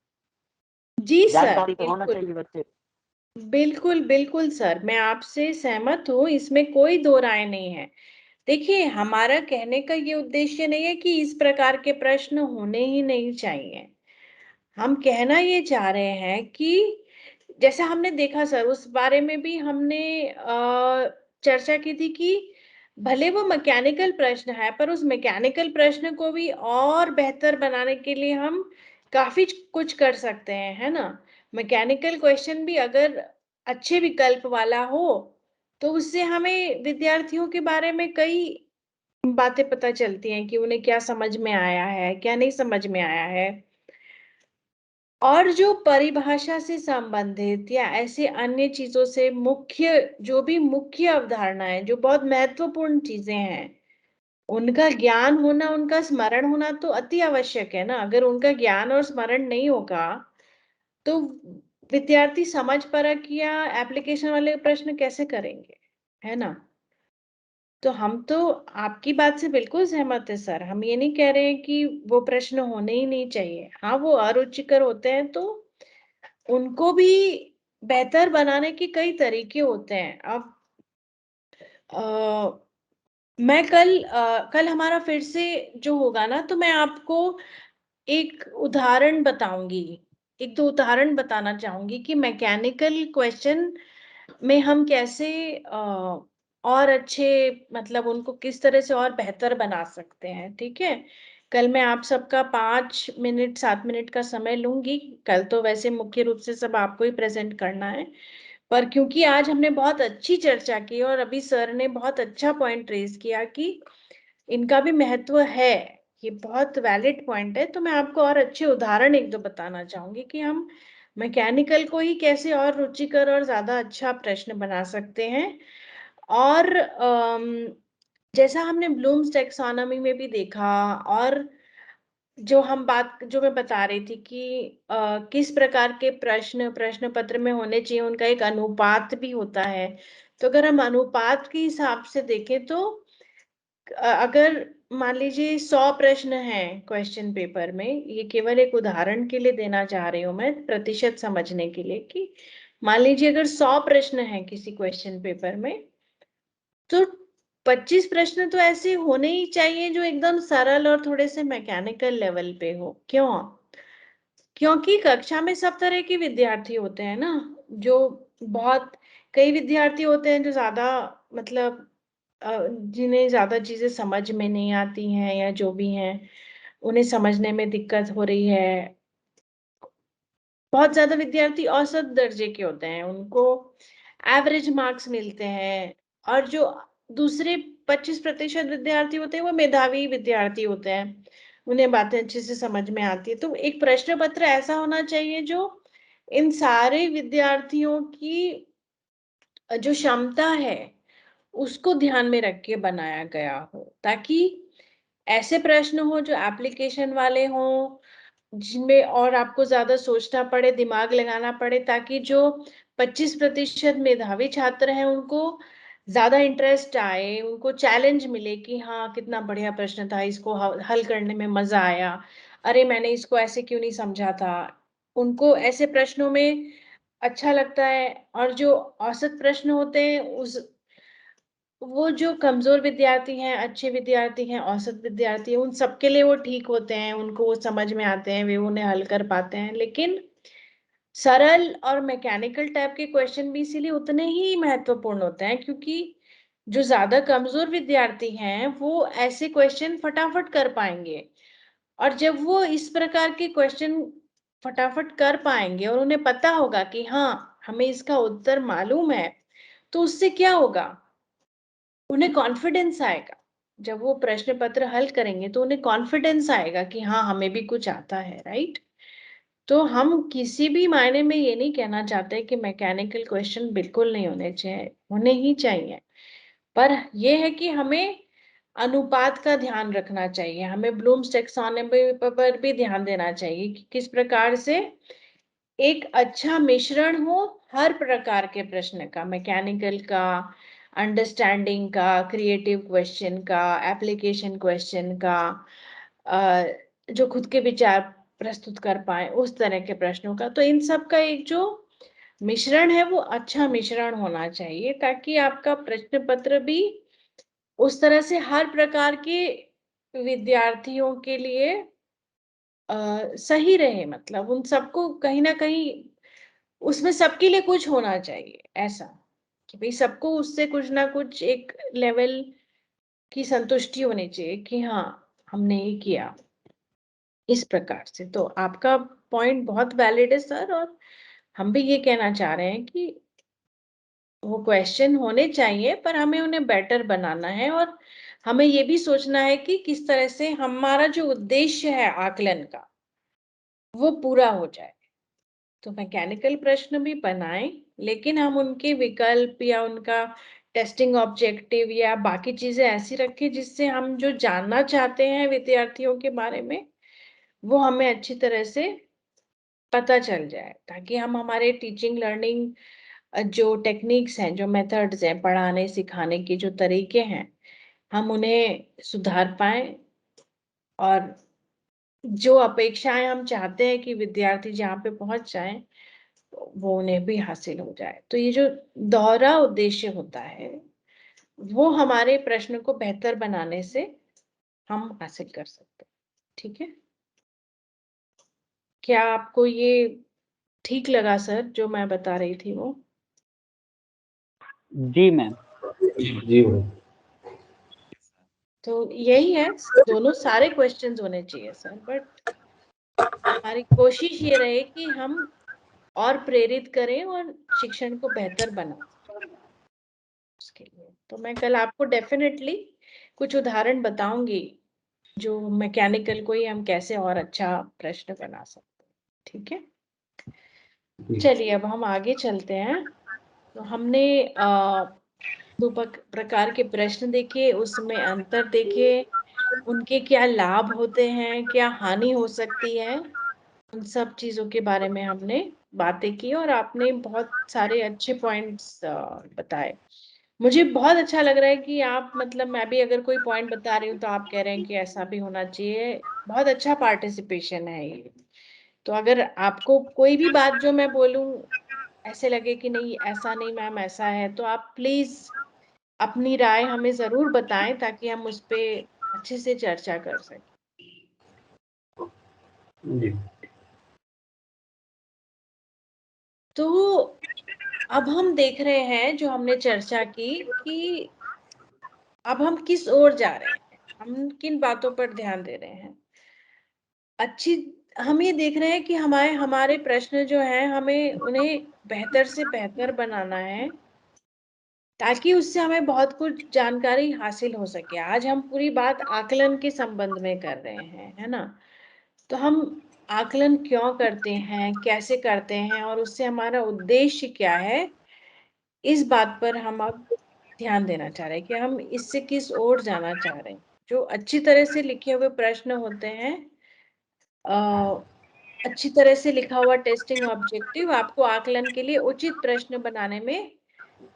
S1: जी सर,
S3: जानकारी तो होना
S1: बिल्कुल
S3: चाहिए बच्चे।
S1: बिल्कुल बिल्कुल सर, मैं आपसे सहमत हूँ, इसमें कोई दो राय नहीं है। देखिए, हमारा कहने का ये उद्देश्य नहीं है कि इस प्रकार के प्रश्न होने ही नहीं चाहिए। हम कहना ये चाह रहे हैं कि जैसा हमने देखा सर, उस बारे में भी हमने चर्चा की थी कि भले वो मैकेनिकल प्रश्न है, पर उस मैकेनिकल प्रश्न को भी और बेहतर बनाने के लिए हम काफी कुछ कर सकते हैं, है ना। मैकेनिकल क्वेश्चन भी अगर अच्छे विकल्प वाला हो तो उससे हमें विद्यार्थियों के बारे में कई बातें पता चलती हैं कि उन्हें क्या समझ में आया है, क्या नहीं समझ में आया है। और जो परिभाषा से संबंधित या ऐसे अन्य चीजों से मुख्य, जो भी मुख्य अवधारणाएं जो बहुत महत्वपूर्ण चीजें हैं, उनका ज्ञान होना, उनका स्मरण होना तो अति आवश्यक है ना। अगर उनका ज्ञान और स्मरण नहीं होगा तो विद्यार्थी समझ परख या एप्लीकेशन वाले प्रश्न कैसे करेंगे, है ना। तो हम तो आपकी बात से बिल्कुल सहमत है सर। हम ये नहीं कह रहे हैं कि वो प्रश्न होने ही नहीं चाहिए। हाँ, वो अरुचिकर होते हैं तो उनको भी बेहतर बनाने के कई तरीके होते हैं। अब मैं कल हमारा फिर से जो होगा ना, तो मैं आपको एक उदाहरण बताऊंगी, एक दो उदाहरण बताना चाहूंगी कि मैकेनिकल क्वेश्चन में हम कैसे और अच्छे, मतलब उनको किस तरह से और बेहतर बना सकते हैं। ठीक है, कल मैं आप सबका 5 मिनट 7 मिनट का समय लूंगी। कल तो वैसे मुख्य रूप से सब आपको ही प्रेजेंट करना है, पर क्योंकि आज हमने बहुत अच्छी चर्चा की और अभी सर ने बहुत अच्छा पॉइंट रेज किया कि इनका भी महत्व है, ये बहुत वैलिड पॉइंट है, तो मैं आपको और अच्छे उदाहरण एक दो बताना चाहूंगी कि हम मैकेनिकल को ही कैसे और रुचिकर और ज्यादा अच्छा प्रश्न बना सकते हैं। और जैसा हमने ब्लूम्स टैक्सोनॉमी में भी देखा, और जो मैं बता रही थी कि किस प्रकार के प्रश्न पत्र में होने चाहिए, उनका एक अनुपात भी होता है। तो अगर हम अनुपात के हिसाब से देखें तो अगर मान लीजिए 100 प्रश्न हैं क्वेश्चन पेपर में, ये केवल एक उदाहरण के लिए देना चाह रही हूँ मैं, प्रतिशत समझने के लिए, कि मान लीजिए अगर 100 प्रश्न हैं किसी क्वेश्चन पेपर में, तो 25 प्रश्न तो ऐसे होने ही चाहिए जो एकदम सरल और थोड़े से मैकेनिकल लेवल पे हो। क्यों? क्योंकि कक्षा में सब तरह के विद्यार्थी होते हैं ना। जो बहुत कई विद्यार्थी होते हैं जो ज्यादा, मतलब जिन्हें ज्यादा चीजें समझ में नहीं आती हैं, या जो भी हैं उन्हें समझने में दिक्कत हो रही है। बहुत ज्यादा विद्यार्थी औसत दर्जे के होते हैं, उनको एवरेज मार्क्स मिलते हैं। और जो दूसरे 25% विद्यार्थी होते हैं वो मेधावी विद्यार्थी होते हैं, उन्हें बातें अच्छे से समझ में आती है। तो एक प्रश्न पत्र ऐसा होना चाहिए जो इन सारे विद्यार्थियों की जो क्षमता है उसको ध्यान में रख के बनाया गया हो, ताकि ऐसे प्रश्न हो जो एप्लीकेशन वाले हों, जिनमें और आपको ज्यादा सोचना पड़े, दिमाग लगाना पड़े, ताकि जो 25% मेधावी छात्र हैं उनको ज्यादा इंटरेस्ट आए, उनको चैलेंज मिले कि हाँ कितना बढ़िया प्रश्न था, इसको हल करने में मजा आया, अरे मैंने इसको ऐसे क्यों नहीं समझा था। उनको ऐसे प्रश्नों में अच्छा लगता है। और जो औसत प्रश्न होते हैं, उस वो जो कमजोर विद्यार्थी हैं, अच्छे विद्यार्थी हैं, औसत विद्यार्थी हैं, उन सबके लिए वो ठीक होते हैं, उनको वो समझ में आते हैं, वे उन्हें हल कर पाते हैं। लेकिन सरल और मैकेनिकल टाइप के क्वेश्चन भी इसीलिए उतने ही महत्वपूर्ण होते हैं, क्योंकि जो ज्यादा कमजोर विद्यार्थी हैं वो ऐसे क्वेश्चन फटाफट कर पाएंगे। और जब वो इस प्रकार के क्वेश्चन फटाफट कर पाएंगे और उन्हें पता होगा कि हाँ हमें इसका उत्तर मालूम है, तो उससे क्या होगा, उन्हें कॉन्फिडेंस आएगा। जब वो प्रश्न पत्र हल करेंगे तो उन्हें कॉन्फिडेंस आएगा कि हाँ हमें भी कुछ आता है, राइट। तो हम किसी भी मायने में ये नहीं कहना चाहते कि मैकेनिकल क्वेश्चन बिल्कुल नहीं होने चाहिए, होने ही चाहिए। पर यह है कि हमें अनुपात का ध्यान रखना चाहिए, हमें ब्लूम्स टैक्सोनॉमी पर भी ध्यान देना चाहिए कि किस प्रकार से एक अच्छा मिश्रण हो हर प्रकार के प्रश्न का, मैकेनिकल का, अंडरस्टैंडिंग का, क्रिएटिव क्वेश्चन का, एप्लीकेशन क्वेश्चन का, जो खुद के विचार प्रस्तुत कर पाए उस तरह के प्रश्नों का। तो इन सब का एक जो मिश्रण है वो अच्छा मिश्रण होना चाहिए, ताकि आपका प्रश्न पत्र भी उस तरह से हर प्रकार के विद्यार्थियों के लिए सही रहे। मतलब उन सबको कहीं ना कहीं उसमें सबके लिए कुछ होना चाहिए, ऐसा कि भाई सबको उससे कुछ ना कुछ एक लेवल की संतुष्टि होनी चाहिए कि हाँ हमने ये किया। इस प्रकार से तो आपका पॉइंट बहुत वैलिड है सर, और हम भी ये कहना चाह रहे हैं कि वो क्वेश्चन होने चाहिए, पर हमें उन्हें बेटर बनाना है, और हमें ये भी सोचना है कि किस तरह से हमारा जो उद्देश्य है आकलन का वो पूरा हो जाए। तो मैकेनिकल प्रश्न भी बनाएं, लेकिन हम उनके विकल्प या उनका टेस्टिंग ऑब्जेक्टिव या बाकी चीजें ऐसी रखें जिससे हम जो जानना चाहते हैं विद्यार्थियों के बारे में वो हमें अच्छी तरह से पता चल जाए, ताकि हम हमारे टीचिंग लर्निंग जो टेक्निक्स हैं, जो मेथड्स हैं, पढ़ाने सिखाने के जो तरीके हैं, हम उन्हें सुधार पाए और जो अपेक्षाएं हम चाहते हैं कि विद्यार्थी जहाँ पे पहुंच जाएं वो उन्हें भी हासिल हो जाए। तो ये जो दोहरा उद्देश्य होता है वो हमारे प्रश्न को बेहतर बनाने से हम हासिल कर सकते हैं। ठीक है, क्या आपको ये ठीक लगा सर जो मैं बता रही थी वो?
S3: जी मैम।
S2: जी मैम।
S1: तो यही है, दोनों सारे क्वेश्चंस होने चाहिए सर, बट हमारी कोशिश ये रहे कि हम और प्रेरित करें और शिक्षण को बेहतर बनाएं उसके लिए। तो मैं कल आपको डेफिनेटली कुछ उदाहरण बताऊंगी जो मैकेनिकल को ही हम कैसे और अच्छा प्रश्न बना सकते हैं। ठीक है, चलिए अब हम आगे चलते हैं। तो हमने दो प्रकार के प्रश्न देखे, उसमें अंतर देखे, उनके क्या लाभ होते हैं, क्या हानि हो सकती है, उन सब चीजों के बारे में हमने बातें की और आपने बहुत सारे अच्छे पॉइंट्स बताए। मुझे बहुत अच्छा लग रहा है कि आप, मतलब मैं भी अगर कोई पॉइंट बता रही हूँ तो आप कह रहे हैं कि ऐसा भी होना चाहिए। बहुत अच्छा पार्टिसिपेशन है ये। तो अगर आपको कोई भी बात जो मैं बोलूं ऐसे लगे कि नहीं ऐसा नहीं मैम ऐसा है, तो आप प्लीज अपनी राय हमें जरूर बताएं ताकि हम उस पे अच्छे से चर्चा कर सकें।
S2: जी।
S1: तो अब हम देख रहे हैं जो हमने चर्चा की कि अब हम किस ओर जा रहे हैं, हम किन बातों पर ध्यान दे रहे हैं। हम ये देख रहे हैं कि हमारे हमारे प्रश्न जो हैं हमें उन्हें बेहतर से बेहतर बनाना है ताकि उससे हमें बहुत कुछ जानकारी हासिल हो सके। आज हम पूरी बात आकलन के संबंध में कर रहे हैं, है ना? तो हम आकलन क्यों करते हैं, कैसे करते हैं और उससे हमारा उद्देश्य क्या है, इस बात पर हम अब ध्यान देना चाह रहे हैं कि हम इससे किस ओर जाना चाह रहे हैं। जो अच्छी तरह से लिखे हुए प्रश्न होते हैं, अच्छी तरह से लिखा हुआ टेस्टिंग ऑब्जेक्टिव आपको आकलन के लिए उचित प्रश्न बनाने में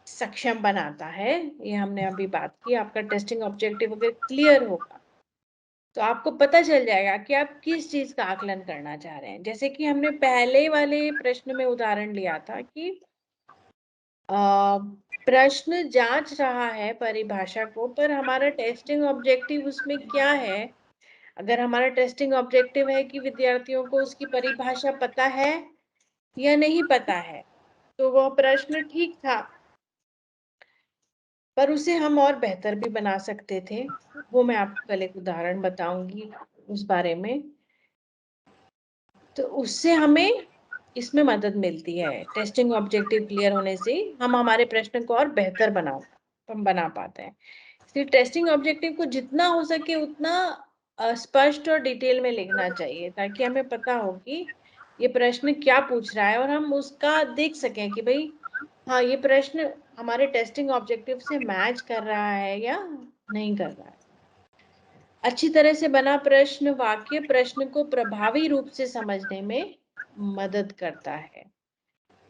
S1: सक्षम बनाता है। ये हमने अभी बात की। आपका टेस्टिंग ऑब्जेक्टिव अगर क्लियर होगा तो आपको पता चल जाएगा कि आप किस चीज का आकलन करना चाह रहे हैं। जैसे कि हमने पहले वाले प्रश्न में उदाहरण लिया था कि प्रश्न जांच रहा है परिभाषा को, पर हमारा टेस्टिंग ऑब्जेक्टिव उसमें क्या है। अगर हमारा टेस्टिंग ऑब्जेक्टिव है कि विद्यार्थियों को उसकी परिभाषा पता है या नहीं पता है, तो वह प्रश्न ठीक था, पर उसे हम और बेहतर भी बना सकते थे। वो मैं आपको कल एक उदाहरण बताऊंगी उस बारे में। तो उससे हमें इसमें मदद मिलती है। टेस्टिंग ऑब्जेक्टिव क्लियर होने से हम हमारे प्रश्न को और बेहतर बना पाते हैं। इसलिए टेस्टिंग ऑब्जेक्टिव को जितना हो सके उतना स्पष्ट और डिटेल में लिखना चाहिए ताकि हमें पता हो कि ये प्रश्न क्या पूछ रहा है और हम उसका देख सकें कि भाई हाँ ये प्रश्न हमारे टेस्टिंग ऑब्जेक्टिव से मैच कर रहा है या नहीं कर रहा है। अच्छी तरह से बना प्रश्न वाक्य प्रश्न को प्रभावी रूप से समझने में मदद करता है।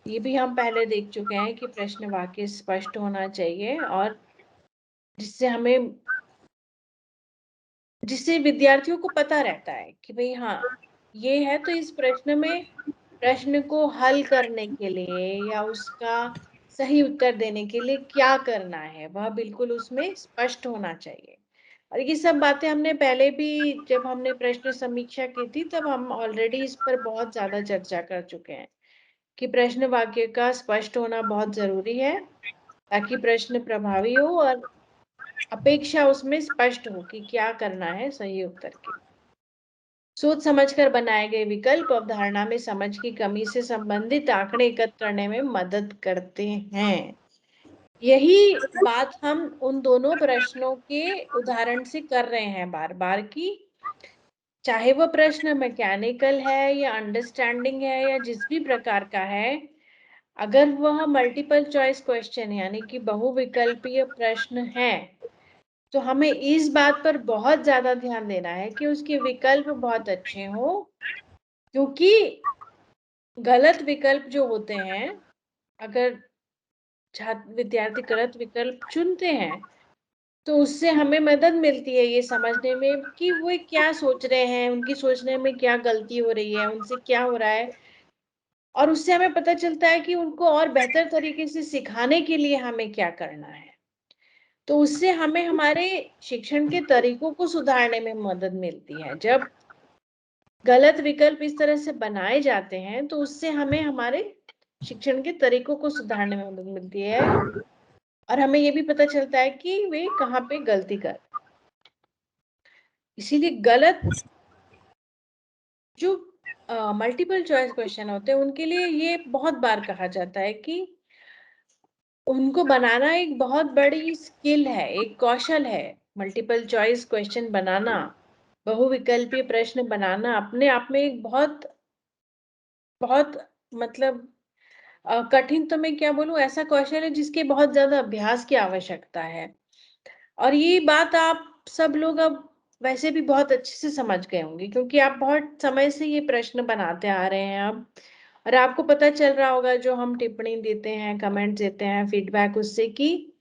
S1: ये भी हम पहले देख चुके हैं कि प्रश्न वाक्य स्पष्ट होना चाहिए और जिससे विद्यार्थियों को पता रहता है कि भाई हाँ ये है, तो इस प्रश्न में प्रश्न को हल करने के लिए या उसका सही उत्तर देने के लिए क्या करना है वह बिल्कुल उसमें स्पष्ट होना चाहिए। और ये सब बातें हमने पहले भी, जब हमने प्रश्न समीक्षा की थी तब हम ऑलरेडी इस पर बहुत ज्यादा चर्चा कर चुके हैं कि प्रश्न वाक्य का स्पष्ट होना बहुत जरूरी है ताकि प्रश्न प्रभावी हो और अपेक्षा उसमें स्पष्ट हो कि क्या करना है सही उत्तर के। सोच समझकर बनाए गए विकल्प अवधारणा में समझ की कमी से संबंधित आंकड़े एकत्र करने में मदद करते हैं। यही बात हम उन दोनों प्रश्नों के उदाहरण से कर रहे हैं बार बार की, चाहे वह प्रश्न मैकेनिकल है या अंडरस्टैंडिंग है या जिस भी प्रकार का है। अगर वह मल्टीपल चॉइस क्वेश्चन यानी कि बहुविकल्पीय प्रश्न है तो हमें इस बात पर बहुत ज्यादा ध्यान देना है कि उसके विकल्प बहुत अच्छे हो, क्योंकि गलत विकल्प जो होते हैं, अगर छात्र विद्यार्थी गलत विकल्प चुनते हैं तो उससे हमें मदद मिलती है ये समझने में कि वो क्या सोच रहे हैं, उनकी सोचने में क्या गलती हो रही है, उनसे क्या हो रहा है, और उससे हमें पता चलता है कि उनको और बेहतर तरीके से सिखाने के लिए हमें क्या करना है। तो उससे हमें हमारे शिक्षण के तरीकों को सुधारने में मदद मिलती है। जब गलत विकल्प इस तरह से बनाए जाते हैं तो उससे हमें हमारे शिक्षण के तरीकों को सुधारने में मदद मिलती है, और हमें ये भी पता चलता है कि वे कहाँ पे गलती कर रहे हैं। इसीलिए गलत जो मल्टीपल चॉइस क्वेश्चन होते हैं उनके लिए ये बहुत बार कहा जाता है कि उनको बनाना एक बहुत बड़ी स्किल है, एक कौशल है। मल्टीपल चॉइस क्वेश्चन बनाना, बहुविकल्पीय प्रश्न बनाना अपने आप में एक बहुत बहुत मतलब कठिन तो मैं क्या बोलूं, ऐसा कौशल है जिसके बहुत ज्यादा अभ्यास की आवश्यकता है। और ये बात आप सब लोग अब वैसे भी बहुत अच्छे से समझ गए होंगे, क्योंकि आप बहुत समय से ये प्रश्न बनाते आ रहे हैं अब, और आपको पता चल रहा होगा जो हम टिप्पणी देते हैं, कमेंट देते हैं, फीडबैक, उससे कि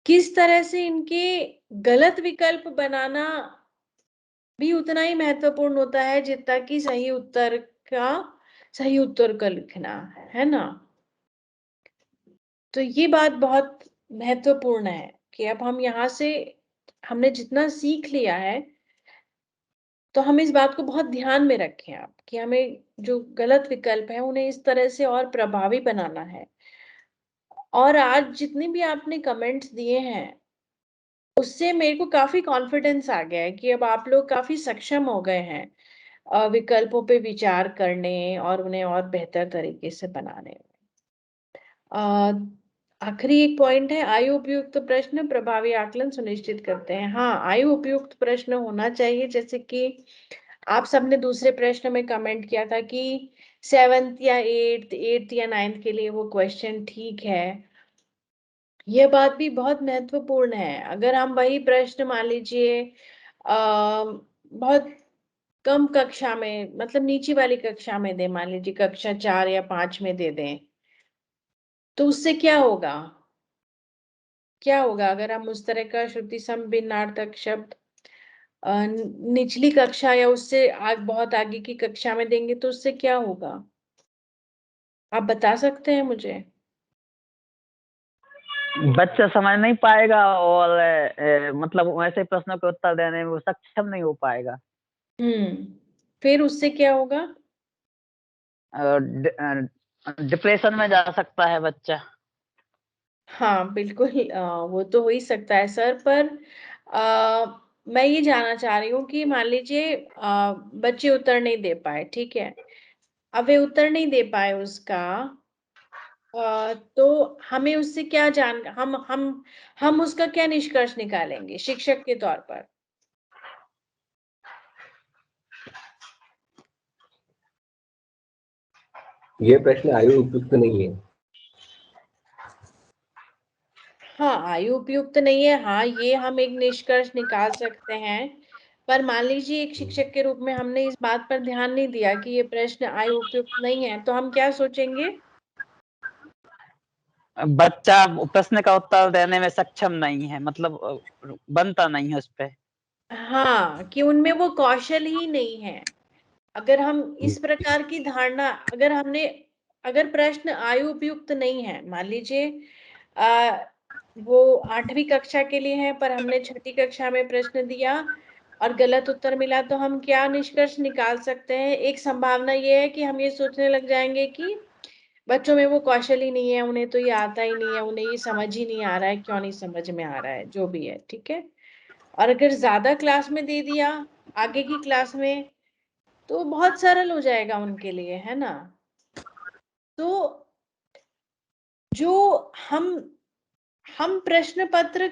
S1: किस तरह से इनके गलत विकल्प बनाना भी उतना ही महत्वपूर्ण होता है जितना कि सही उत्तर का लिखना, है ना। तो ये बात बहुत महत्वपूर्ण है कि अब हम यहाँ से हमने जितना सीख लिया है तो हम इस बात को बहुत ध्यान में रखें आप, कि हमें जो गलत विकल्प है उन्हें इस तरह से और प्रभावी बनाना है। और आज जितने भी आपने कमेंट्स दिए हैं उससे मेरे को काफी कॉन्फिडेंस आ गया है कि अब आप लोग काफी सक्षम हो गए हैं विकल्पों पे विचार करने और उन्हें और बेहतर तरीके से बनाने में। आखिरी एक पॉइंट है, आयु उपयुक्त प्रश्न प्रभावी आकलन सुनिश्चित करते हैं। हाँ, आयु उपयुक्त प्रश्न होना चाहिए, जैसे कि आप सबने दूसरे प्रश्न में कमेंट किया था कि 7th या 8th या 9th के लिए वो क्वेश्चन ठीक है। यह बात भी बहुत महत्वपूर्ण है। अगर हम वही प्रश्न मान लीजिए बहुत कम कक्षा में, मतलब नीचे वाली कक्षा में दे, मान लीजिए कक्षा 4 या 5 में दे दें, तो उससे क्या होगा, अगर हम उस तरह का श्रुति सम भिन्नार्थक शब्द निचली कक्षा या उससे बहुत आगे की कक्षा में देंगे तो उससे क्या होगा, आप बता सकते हैं मुझे?
S3: बच्चा समझ नहीं पाएगा और मतलब वैसे प्रश्नों के उत्तर देने में वो सक्षम नहीं हो पाएगा।
S1: फिर उससे क्या होगा?
S3: डिप्रेशन में जा सकता है बच्चा।
S1: हाँ बिल्कुल, वो तो हो ही सकता है सर, पर मैं ये जानना चाह रही हूँ कि मान लीजिए बच्चे उत्तर नहीं दे पाए, ठीक है, अब वे उत्तर नहीं दे पाए उसका, तो हमें उससे क्या हम उसका क्या निष्कर्ष निकालेंगे शिक्षक के तौर पर?
S2: ये प्रश्न आयु उपयुक्त नहीं है।
S1: हाँ, आयु उपयुक्त नहीं है, हाँ ये हम एक निष्कर्ष निकाल सकते हैं, पर मान लीजिए एक शिक्षक के रूप में हमने इस बात पर ध्यान नहीं दिया कि ये प्रश्न आयु उपयुक्त नहीं है, तो हम क्या सोचेंगे?
S3: बच्चा प्रश्न का उत्तर देने में सक्षम नहीं है, मतलब बनता नहीं है उस पे।
S1: हाँ, कि उनमें वो कौशल ही नहीं है। अगर हम इस प्रकार की धारणा, अगर प्रश्न आयु उपयुक्त नहीं है, मान लीजिए वो 8वीं कक्षा के लिए है पर हमने 6ठी कक्षा में प्रश्न दिया और गलत उत्तर मिला, तो हम क्या निष्कर्ष निकाल सकते हैं? एक संभावना ये है कि हम ये सोचने लग जाएंगे कि बच्चों में वो कौशल ही नहीं है, उन्हें तो ये आता ही नहीं है, उन्हें ये समझ ही नहीं आ रहा है, क्यों नहीं समझ में आ रहा है, जो भी है, ठीक है। और अगर ज्यादा क्लास में दे दिया, आगे की क्लास में, तो बहुत सरल हो जाएगा उनके लिए, है ना। तो जो हम प्रश्न पत्र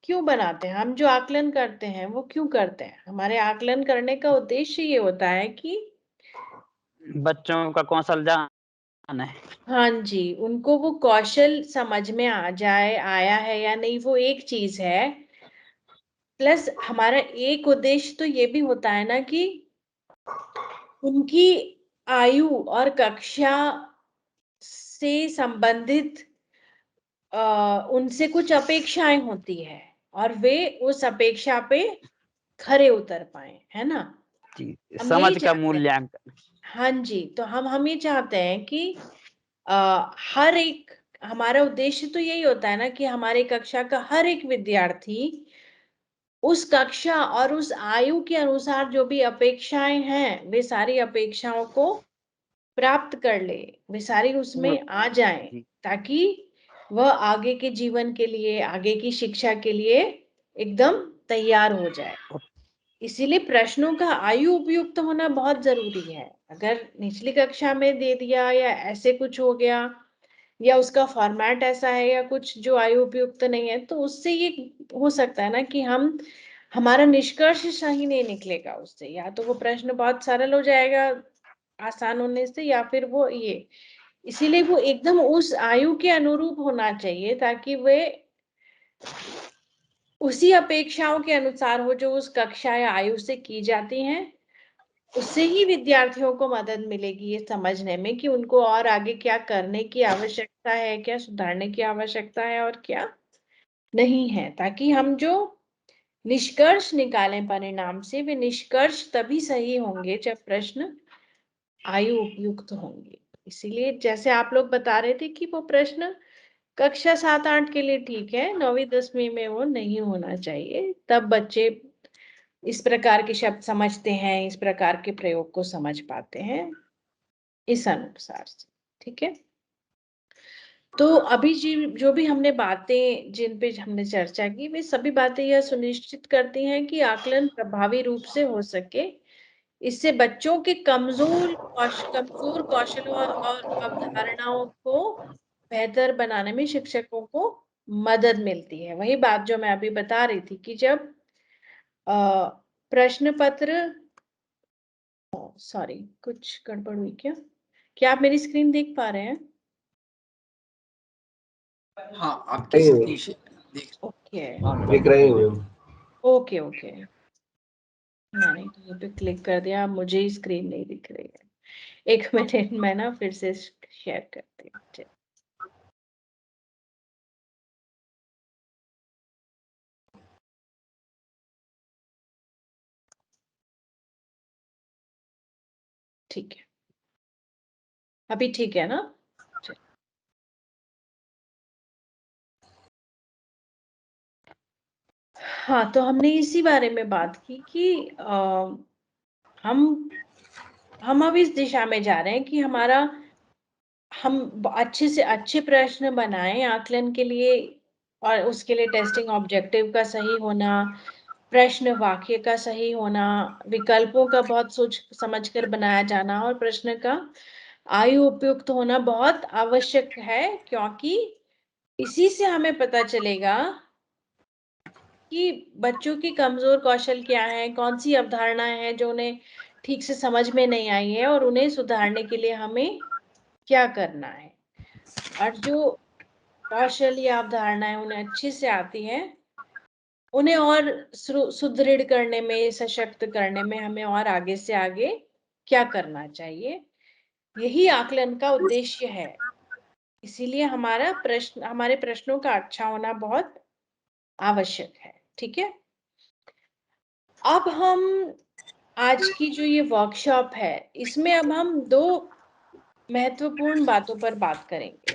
S1: क्यों बनाते हैं, हम जो आकलन करते हैं वो क्यों करते हैं? हमारे आकलन करने का उद्देश्य ये होता है कि
S3: बच्चों का कौशल जान है।
S1: हाँ जी, उनको वो कौशल समझ में आ जाए, आया है या नहीं, वो एक चीज है। प्लस हमारा एक उद्देश्य तो ये भी होता है ना कि उनकी आयु और कक्षा से संबंधित उनसे कुछ अपेक्षाएं होती है और वे उस अपेक्षा पे खरे उतर पाए, है ना?
S3: जी,
S1: हम
S3: समझ
S1: यही
S3: का
S1: चाहते हैं।
S3: मूल्यांकन।
S1: हाँ जी, तो हम ये चाहते हैं कि हर एक, हमारा उद्देश्य तो यही होता है ना कि हमारे कक्षा का हर एक विद्यार्थी उस कक्षा और उस आयु के अनुसार जो भी अपेक्षाएं हैं, वे सारी अपेक्षाओं को प्राप्त कर ले, वे सारी उसमें आ जाएं,
S3: जी।
S1: ताकि वह आगे के जीवन के लिए, आगे की शिक्षा के लिए एकदम तैयार हो जाए। इसीलिए प्रश्नों का आयु उपयुक्त होना बहुत जरूरी है। अगर निचली कक्षा में दे दिया या ऐसे कुछ हो गया, या उसका फॉर्मेट ऐसा है या कुछ जो आयु उपयुक्त नहीं है, तो उससे ये हो सकता है ना कि हमारा निष्कर्ष सही नहीं निकलेगा उससे। या तो वो प्रश्न बहुत सरल हो जाएगा आसान होने से, या फिर वो ये, इसीलिए वो एकदम उस आयु के अनुरूप होना चाहिए, ताकि वे उसी अपेक्षाओं के अनुसार हो जो उस कक्षा या आयु से की जाती हैं। उससे ही विद्यार्थियों को मदद मिलेगी ये समझने में कि उनको और आगे क्या करने की आवश्यकता है, क्या सुधारने की आवश्यकता है और क्या नहीं है, ताकि हम जो निष्कर्ष निकालें परिणाम से, वे निष्कर्ष तभी सही होंगे जब प्रश्न आयु उपयुक्त होंगे। इसीलिए जैसे आप लोग बता रहे थे कि वो प्रश्न कक्षा 7-8 के लिए ठीक है, 9वीं 10वीं में वो नहीं होना चाहिए। तब बच्चे इस प्रकार के शब्द समझते हैं, इस प्रकार के प्रयोग को समझ पाते हैं इस अनुसार से, ठीक है? तो अभी जो भी हमने बातें, जिन पे हमने चर्चा की, वे सभी बातें यह सुनिश्चित करती हैं कि आकलन प्रभावी रूप से हो सके। इससे बच्चों के कमजोर कौशलों और अवधारणाओं को बेहतर बनाने में शिक्षकों को मदद मिलती है। वही बात जो मैं अभी बता रही थी कि जब प्रश्न पत्र, सॉरी कुछ गड़बड़ हुई क्या? क्या आप मेरी स्क्रीन देख पा रहे हैं?
S6: हाँ, आपकी
S2: नहीं,
S6: स्क्रीन देख।
S1: ओके
S2: देख रहे हैं मैम।
S1: ओके ओके, मैंने कहीं पे क्लिक कर दिया, मुझे ही स्क्रीन नहीं दिख रही है। एक मिनट, मैं ना फिर से शेयर करती हूँ। ठीक है, अभी ठीक है ना? हाँ, तो हमने इसी बारे में बात की कि हम अब इस दिशा में जा रहे हैं कि हम अच्छे से अच्छे प्रश्न बनाएं आकलन के लिए, और उसके लिए टेस्टिंग ऑब्जेक्टिव का सही होना, प्रश्न वाक्य का सही होना, विकल्पों का बहुत सोच समझ कर बनाया जाना, और प्रश्न का आयु उपयुक्त होना बहुत आवश्यक है, क्योंकि इसी से हमें पता चलेगा कि बच्चों की कमजोर कौशल क्या है, कौन सी अवधारणाएं हैं जो उन्हें ठीक से समझ में नहीं आई है, और उन्हें सुधारने के लिए हमें क्या करना है। और जो कौशल या अवधारणाएं उन्हें अच्छे से आती हैं, उन्हें और सुदृढ़ करने में, सशक्त करने में हमें और आगे से आगे क्या करना चाहिए, यही आकलन का उद्देश्य है। इसीलिए हमारे प्रश्नों का अच्छा होना बहुत आवश्यक है, ठीक है? अब हम आज की जो ये वर्कशॉप है, इसमें अब हम दो महत्वपूर्ण बातों पर बात करेंगे।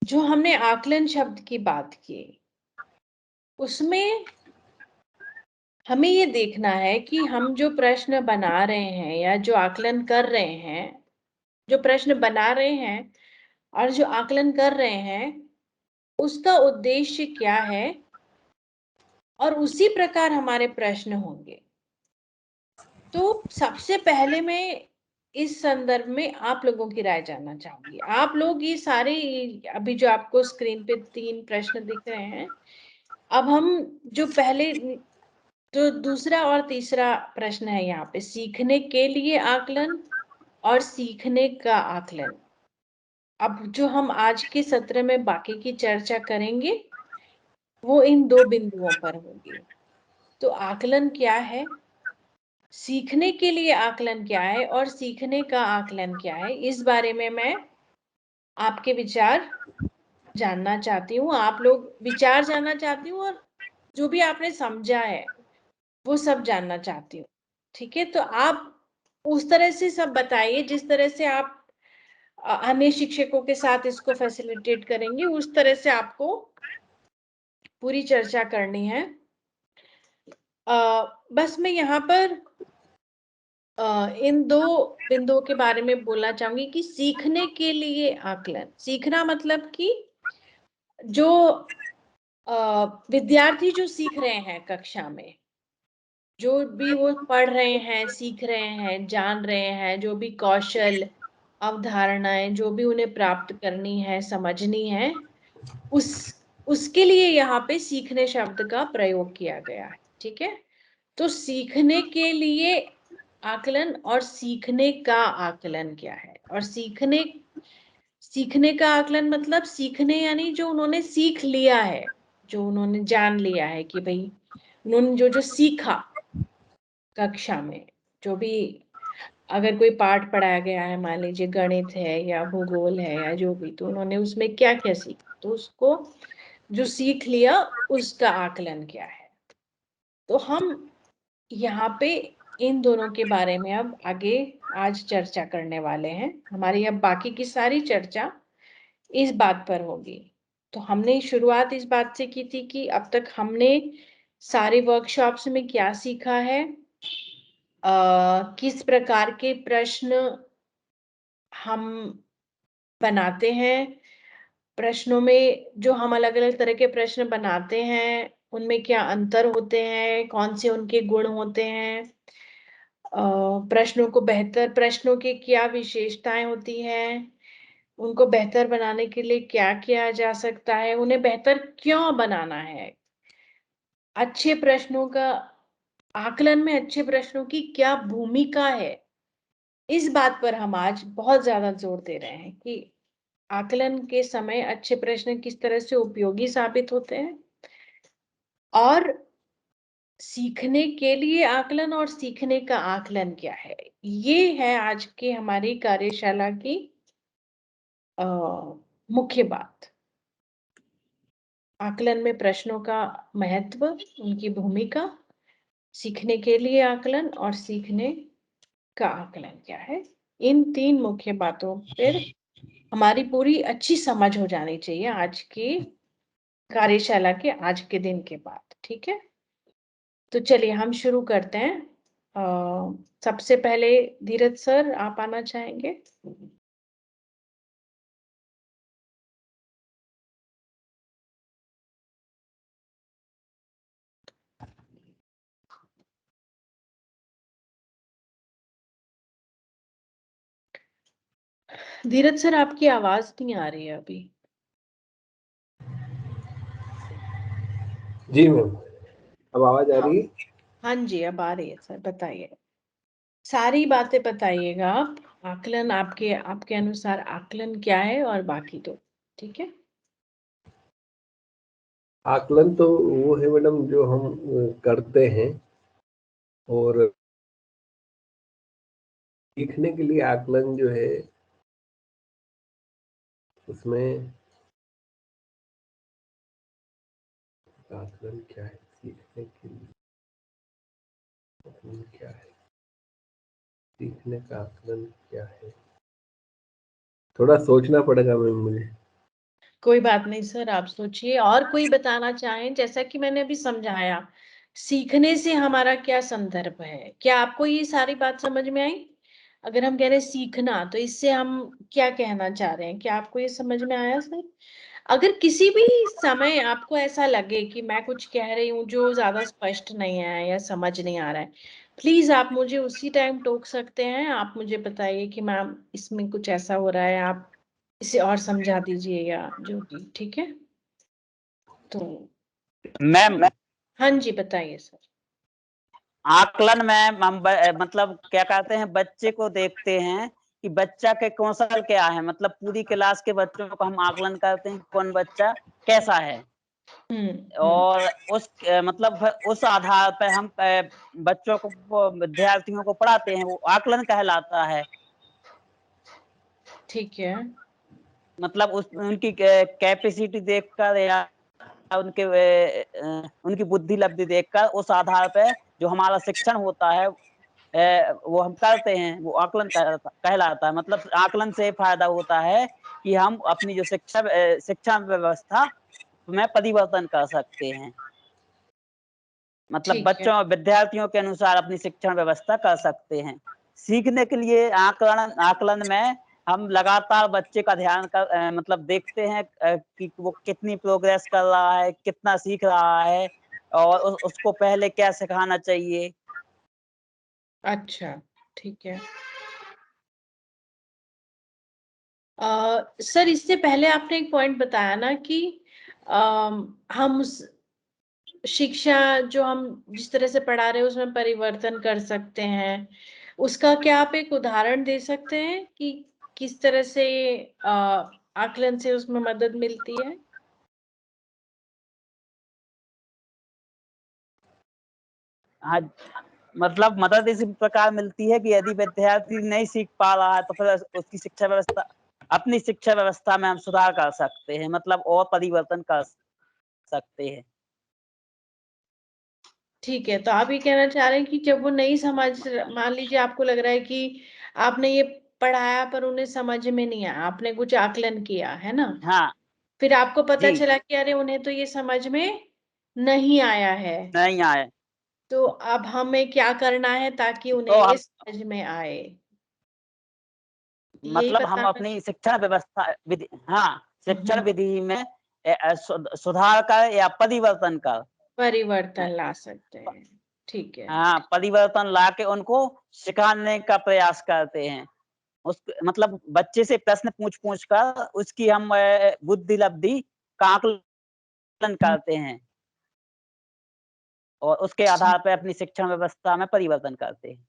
S1: जो हमने आकलन शब्द की बात की, उसमें हमें ये देखना है कि हम जो प्रश्न बना रहे हैं या जो आकलन कर रहे हैं, जो प्रश्न बना रहे हैं और जो आकलन कर रहे हैं, उसका उद्देश्य क्या है, और उसी प्रकार हमारे प्रश्न होंगे। तो सबसे पहले मैं इस संदर्भ में आप लोगों की राय जानना चाहूंगी। आप लोग ये सारे, अभी जो आपको स्क्रीन पे 3 प्रश्न दिख रहे हैं, अब हम जो पहले, जो दूसरा और तीसरा प्रश्न है यहाँ पे, सीखने के लिए आकलन और सीखने का आकलन, अब जो हम आज के सत्र में बाकी की चर्चा करेंगे वो इन 2 बिंदुओं पर होगी। तो आकलन क्या है, सीखने के लिए आकलन क्या है, और सीखने का आकलन क्या है, इस बारे में मैं आपके विचार जानना चाहती हूँ, आप लोग विचार जानना चाहती हूँ, और जो भी आपने समझा है वो सब जानना चाहती हूँ। ठीक है, तो आप उस तरह से सब बताइए जिस तरह से आप अन्य शिक्षकों के साथ इसको फैसिलिटेट करेंगे, उस तरह से आपको पूरी चर्चा करनी है। बस मैं यहाँ पर इन दो बिंदुओं के बारे में बोलना चाहूंगी कि सीखने के लिए आकलन, सीखना मतलब कि जो विद्यार्थी जो सीख रहे हैं कक्षा में, जो भी वो पढ़ रहे हैं, सीख रहे हैं, जान रहे हैं, जो भी कौशल, अवधारणाएं जो भी उन्हें प्राप्त करनी है, समझनी है, उसके लिए यहाँ पे सीखने शब्द का प्रयोग किया गया है। ठीक है, तो सीखने के लिए आकलन और सीखने का आकलन क्या है? और सीखने का आकलन मतलब सीखने यानी जो उन्होंने सीख लिया है, जो उन्होंने जान लिया है कि भाई उन्होंने जो जो सीखा कक्षा में, जो भी अगर कोई पाठ पढ़ाया गया है, मान लीजिए गणित है या भूगोल है या जो भी, तो उन्होंने उसमें क्या क्या सीखा, तो उसको जो सीख लिया उसका आकलन क्या है। तो हम यहाँ पे इन दोनों के बारे में अब आगे आज चर्चा करने वाले हैं। हमारी अब बाकी की सारी चर्चा इस बात पर होगी। तो हमने शुरुआत इस बात से की थी कि अब तक हमने सारे वर्कशॉप्स में क्या सीखा है, किस प्रकार के प्रश्न हम बनाते हैं, प्रश्नों में जो हम अलग अलग तरह के प्रश्न बनाते हैं उनमें क्या अंतर होते हैं, कौन से उनके गुण होते हैं, प्रश्नों के क्या विशेषताएं होती हैं, उनको बेहतर बनाने के लिए क्या किया जा सकता है, उन्हें बेहतर क्यों बनाना है, अच्छे प्रश्नों का आकलन में अच्छे प्रश्नों की क्या भूमिका है। इस बात पर हम आज बहुत ज्यादा जोर दे रहे हैं कि आकलन के समय अच्छे प्रश्न किस तरह से उपयोगी साबित होते हैं, और सीखने के लिए आकलन और सीखने का आकलन क्या है। ये है आज के हमारी कार्यशाला की मुख्य बात। आकलन में प्रश्नों का महत्व, उनकी भूमिका, सीखने के लिए आकलन और सीखने का आकलन क्या है, इन तीन मुख्य बातों पर हमारी पूरी अच्छी समझ हो जानी चाहिए आज की कार्यशाला के आज के दिन के बाद। ठीक है, तो चलिए हम शुरू करते हैं। सबसे पहले धीरज सर आप आना चाहेंगे? धीरज सर आपकी आवाज नहीं आ रही है अभी।
S2: जी मैम, अब आवाज आ रही है?
S1: हाँ जी, अब आ रही है सर, बताइए, सारी बातें बताइएगा आप। आकलन आपके अनुसार आकलन क्या है और बाकी तो ठीक है।
S2: आकलन तो वो है मैडम जो हम करते हैं, और सीखने के लिए आकलन जो है उसमें आकलन क्या है, सीखने के लिए आकलन क्या है, सीखने का आकलन क्या है, थोड़ा सोचना पड़ेगा मैम मुझे।
S1: कोई बात नहीं सर, आप सोचिए। और कोई बताना चाहें? जैसा कि मैंने अभी समझाया, सीखने से हमारा क्या संदर्भ है, क्या आपको ये सारी बात समझ में आई? अगर हम कह रहे हैं सीखना, तो इससे हम क्या कहना चाह रहे हैं, क्या आपको ये समझ में आया सर? अगर किसी भी समय आपको ऐसा लगे कि मैं कुछ कह रही हूँ जो ज्यादा स्पष्ट नहीं है या समझ नहीं आ रहा है, प्लीज आप मुझे उसी टाइम टोक सकते हैं। आप मुझे बताइए कि मैम इसमें कुछ ऐसा हो रहा है, आप इसे और समझा दीजिए या जो भी। ठीक है, तो
S3: मैम
S1: हाँ जी बताइए सर।
S3: आकलन में हम मतलब क्या कहते हैं, बच्चे को देखते हैं कि बच्चा के कौशल क्या है, मतलब पूरी क्लास के बच्चों को हम आकलन करते हैं कौन बच्चा कैसा है, और उस मतलब उस आधार पर हम बच्चों को, विद्यार्थियों को पढ़ाते हैं, वो आकलन कहलाता है।
S1: ठीक है,
S3: मतलब उनकी कैपेसिटी देखकर या उनकी बुद्धि लब्धि देखकर उस आधार पे जो हमारा शिक्षण होता है वो हम करते हैं, वो आकलन कहलाता है। मतलब आकलन से फायदा होता है कि हम अपनी जो शिक्षा व्यवस्था में परिवर्तन कर सकते हैं। मतलब बच्चों और विद्यार्थियों के अनुसार अपनी शिक्षण व्यवस्था कर सकते हैं। सीखने के लिए आकलन में हम लगातार बच्चे का ध्यान मतलब देखते हैं कि वो कितनी प्रोग्रेस कर रहा है, कितना सीख रहा है और उसको पहले क्या सिखाना चाहिए।
S1: अच्छा, ठीक है। सर इससे पहले आपने एक पॉइंट बताया ना कि हम शिक्षा जो हम जिस तरह से पढ़ा रहे हैं उसमें परिवर्तन कर सकते हैं। उसका क्या आप एक उदाहरण दे सकते हैं कि किस तरह से आकलन से उसमें मदद मिलती है?
S3: हाँ, मतलब मदद इस प्रकार मिलती है कि यदि विद्यार्थी नहीं सीख पा रहा है तो फिर उसकी शिक्षा व्यवस्था अपनी शिक्षा व्यवस्था में हम सुधार कर सकते हैं, मतलब और परिवर्तन कर सकते हैं।
S1: ठीक है, तो आप ये कहना चाह रहे हैं कि जब वो नहीं समझ, मान लीजिए आपको लग रहा है कि आपने ये पढ़ाया पर उन्हें समझ में नहीं आया, आपने कुछ आकलन किया है ना,
S3: हाँ
S1: फिर आपको पता
S3: जी,
S1: चला कि अरे उन्हें तो ये समझ में नहीं आया है,
S3: नहीं आए
S1: तो अब हमें क्या करना है ताकि उन्हें
S3: तो
S1: ये
S3: हम
S1: समझ में आए? यही
S3: मतलब हम
S1: बताना।
S3: अपनी शिक्षा व्यवस्था विधि, हाँ शिक्षण
S1: हम्म,
S3: विधि में सुधार कर या परिवर्तन कर,
S1: परिवर्तन ला सकते हैं। ठीक है।
S3: हाँ परिवर्तन ला के उनको सिखाने का प्रयास करते हैं। उस मतलब बच्चे से प्रश्न पूछ कर उसकी हम बुद्धि लब्धि का आकलन करते हैं और उसके आधार पर अपनी शिक्षण व्यवस्था में परिवर्तन करते हैं।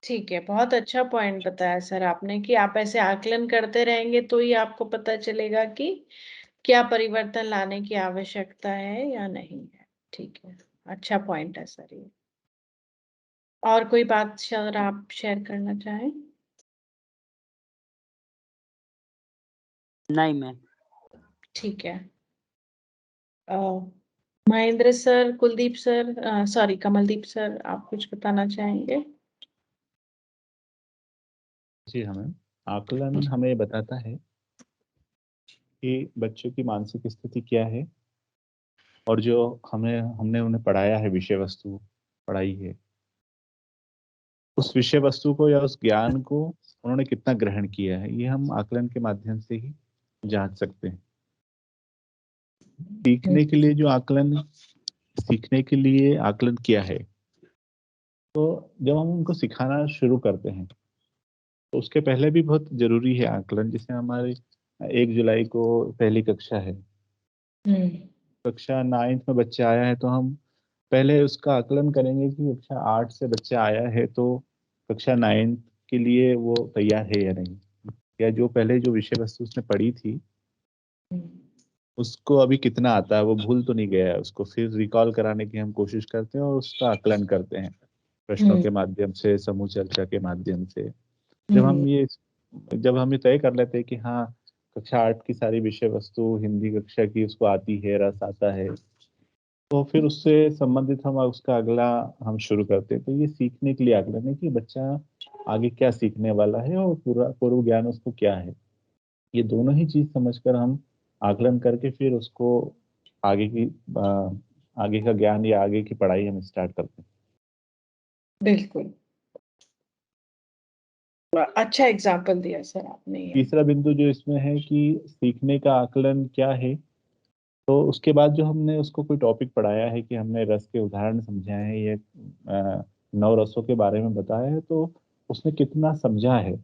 S1: ठीक है, बहुत अच्छा पॉइंट बताया सर आपने कि आप ऐसे आकलन करते रहेंगे तो ही आपको पता चलेगा कि क्या परिवर्तन लाने की आवश्यकता है या नहीं है। ठीक है, अच्छा पॉइंट है सर ये। और कोई बात सर आप शेयर करना चाहें?
S3: नहीं मैं
S1: ठीक है। अ, Mahendra sir, Kuldeep sir, sorry Kamaldeep sir, आप कुछ बताना चाहेंगे?
S5: जी हमें आकलन हमें बताता है कि बच्चों की मानसिक स्थिति क्या है और जो हमने उन्हें पढ़ाया है, विषय वस्तु पढ़ाई है, उस विषय वस्तु को या उस ज्ञान को उन्होंने कितना ग्रहण किया है, ये हम आकलन के माध्यम से ही जांच सकते हैं। सीखने के लिए आकलन किया है, तो जब हम उनको सिखाना शुरू करते हैं तो उसके पहले भी बहुत जरूरी है आकलन। जैसे हमारे 1 जुलाई को पहली कक्षा है, कक्षा 9th में बच्चा आया है, तो हम पहले उसका आकलन करेंगे कि कक्षा 8 से बच्चा आया है तो कक्षा 9th के लिए वो तैयार है या नहीं, या जो पहले जो विषय वस्तु उसने पढ़ी थी उसको अभी कितना आता है, वो भूल तो नहीं गया है, उसको फिर रिकॉल कराने की हम कोशिश करते हैं और उसका आकलन करते हैं प्रश्नों के माध्यम से, समूह चर्चा के माध्यम से। जब हम ये तय कर लेते हैं कि हाँ कक्षा 8 की सारी विषय वस्तु हिंदी कक्षा की उसको आती है, रस आता है, तो फिर उससे संबंधित हम उसका अगला हम शुरू करते हैं। तो ये सीखने के लिए आकलन है कि बच्चा आगे क्या सीखने वाला है और पूरा पूर्व ज्ञान उसको क्या है। ये दोनों ही चीज समझकर हम आकलन करके फिर उसको आगे की आगे का ज्ञान या आगे की पढ़ाई हम स्टार्ट करते हैं।
S1: बिल्कुल, अच्छा एग्जाम्पल दिया सर आपने ये।
S5: तीसरा बिंदु जो इसमें है कि सीखने का आकलन क्या है, तो उसके बाद जो हमने उसको कोई टॉपिक पढ़ाया है कि हमने रस के उदाहरण समझाए हैं या 9 रसों के बारे में बताया है, तो उसने कितना समझा है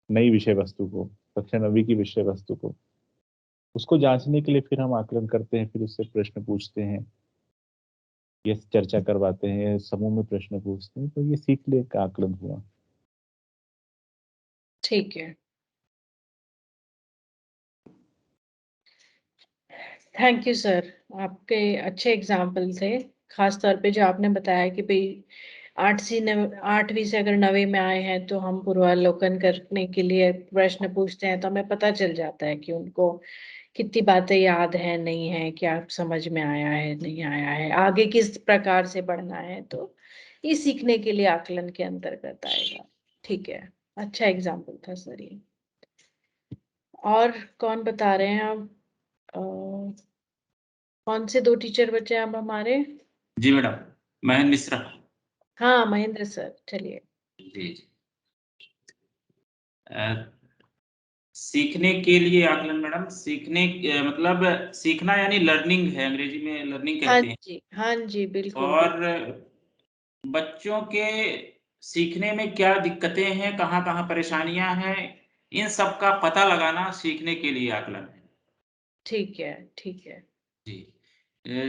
S5: नई विषय वस्तु को, कक्षा 9वीं की विषय वस्तु को, उसको जांचने के लिए फिर हम आकलन करते हैं। फिर उससे प्रश्न पूछते हैं, ये चर्चा करवाते हैं, समूह में प्रश्न पूछते हैं, तो ये सीखने का आकलन हुआ।
S1: ठीक है, थैंक यू सर, आपके अच्छे एग्जाम्पल थे। खास तौर पे जो आपने बताया कि भाई 8वीं से अगर 9वीं में आए हैं तो हम पूर्वावलोकन करने के लिए प्रश्न पूछते हैं, तो हमें पता चल जाता है कि उनको कितनी बातें याद है, नहीं है, क्या समझ में आया है, नहीं आया है, आगे किस प्रकार से बढ़ना है। तो ये सीखने के लिए आकलन के अंतर्गत आएगा। ठीक है, अच्छा एग्जाम्पल था सर ये। और कौन बता रहे हैं अब? कौन से 2 टीचर बचे अब हमारे?
S4: जी मैडम, महेंद्र मिश्रा।
S1: हाँ, महेंद्र सर, चलिए।
S4: जी जी। सीखने के लिए आकलन मैडम, मतलब सीखना यानी लर्निंग है, अंग्रेजी में लर्निंग
S1: हाँ
S4: कहते हैं।
S1: जी, हाँ जी, बिल्कुल
S4: और बच्चों के सीखने में क्या दिक्कतें हैं, कहाँ कहाँ परेशानियां हैं, इन सब का पता लगाना सीखने के लिए आकलन है।
S1: ठीक है, ठीक है।
S4: जी।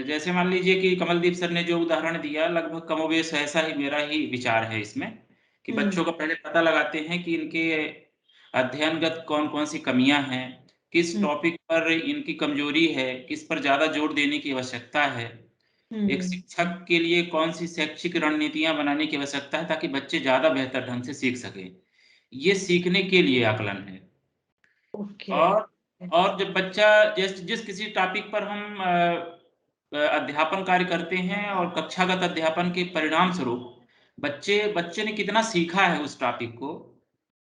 S4: जैसे मान लीजिए कि कमलदीप सर ने जो उदाहरण दिया, लगभग कमोबेश ऐसा ही मेरा ही विचार है इसमें, कि बच्चों को पहले पता लगाते हैं कि इनके अध्ययनगत कौन कौन सी कमियां हैं, किस टॉपिक पर इनकी कमजोरी है, किस पर ज्यादा जोर देने की आवश्यकता है, एक शिक्षक के लिए कौन सी शैक्षिक रणनीतियां बनाने की आवश्यकता है, ताकि बच्चे ज्यादा बेहतर ढंग से सीख सके। ये सीखने के लिए आकलन है।
S1: ओके।
S4: और जब बच्चा जिस किसी टॉपिक पर हम अध्यापन कार्य करते हैं, और कक्षागत अध्यापन के परिणाम स्वरूप बच्चे ने कितना सीखा है उस टॉपिक को,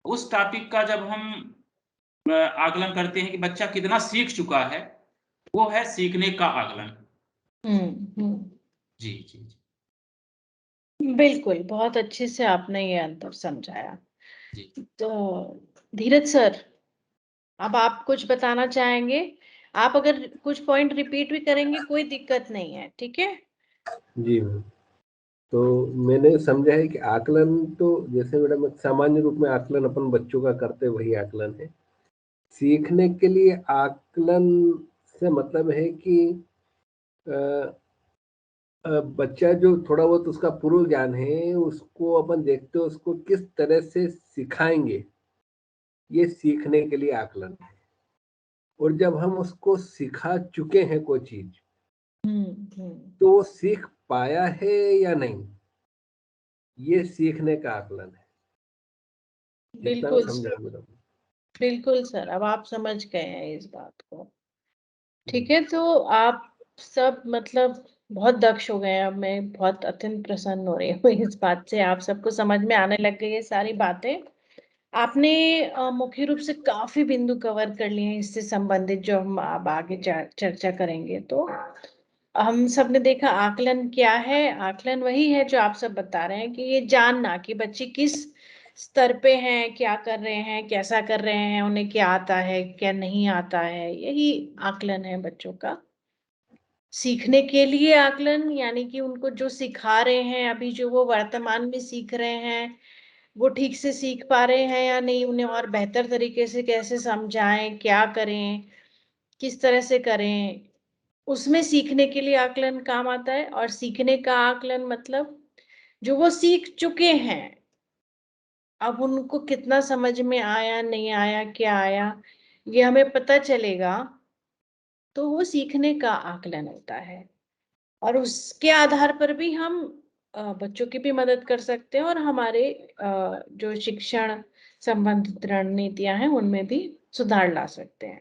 S4: उस टॉपिक का जब हम आकलन करते हैं कि बच्चा कितना सीख चुका है, वो है सीखने का आकलन। जी जी जी।
S1: बिल्कुल, बहुत अच्छे से आपने ये अंतर समझाया।
S4: जी।
S1: तो धीरज सर, अब आप कुछ बताना चाहेंगे? आप अगर कुछ पॉइंट रिपीट भी करेंगे कोई दिक्कत नहीं है, ठीक है?
S2: जी मैम, तो मैंने समझा है कि आकलन तो जैसे मैडम सामान्य रूप में आकलन अपन बच्चों का करते वही आकलन है। सीखने के लिए आकलन से मतलब है कि बच्चा जो थोड़ा बहुत उसका पूर्व ज्ञान है उसको अपन देखते हो उसको किस तरह से सिखाएंगे, ये सीखने के लिए आकलन है। और जब हम उसको सिखा चुके हैं कोई चीज, तो वो सीख पाया है या नहीं, ये सीखने का आकलन है।
S1: बिल्कुल
S2: समझा मैडम?
S1: बिल्कुल सर, अब आप समझ गए हैं इस बात को। ठीक है, तो आप सब मतलब बहुत दक्ष हो गए हैं। अब मैं बहुत अत्यंत प्रसन्न हो रही हूँ इस बात से, आप सबको समझ में आने लग गई है सारी बातें। आपने मुख्य रूप से काफी बिंदु कवर कर लिए हैं इससे संबंधित, जो हम अब आगे चर्चा करेंगे। तो हम सब ने देखा आकलन क्या है। आकलन वही है जो आप सब बता रहे हैं, कि ये जानना कि बच्चे किस स्तर पे हैं, क्या कर रहे हैं, कैसा कर रहे हैं, उन्हें क्या आता है, क्या नहीं आता है, यही आकलन है बच्चों का। सीखने के लिए आकलन यानी कि उनको जो सिखा रहे हैं, अभी जो वो वर्तमान में सीख रहे हैं, वो ठीक से सीख पा रहे हैं या नहीं, उन्हें और बेहतर तरीके से कैसे समझाएं, क्या करें, किस तरह से करें, उसमें सीखने के लिए आकलन काम आता है। और सीखने का आकलन मतलब जो वो सीख चुके हैं, अब उनको कितना समझ में आया, नहीं आया, क्या आया, ये हमें पता चलेगा, तो वो सीखने का आकलन होता है। और उसके आधार पर भी हम बच्चों की भी मदद कर सकते हैं, और हमारे जो शिक्षण संबंधित रणनीतियां हैं उनमें भी सुधार ला सकते हैं।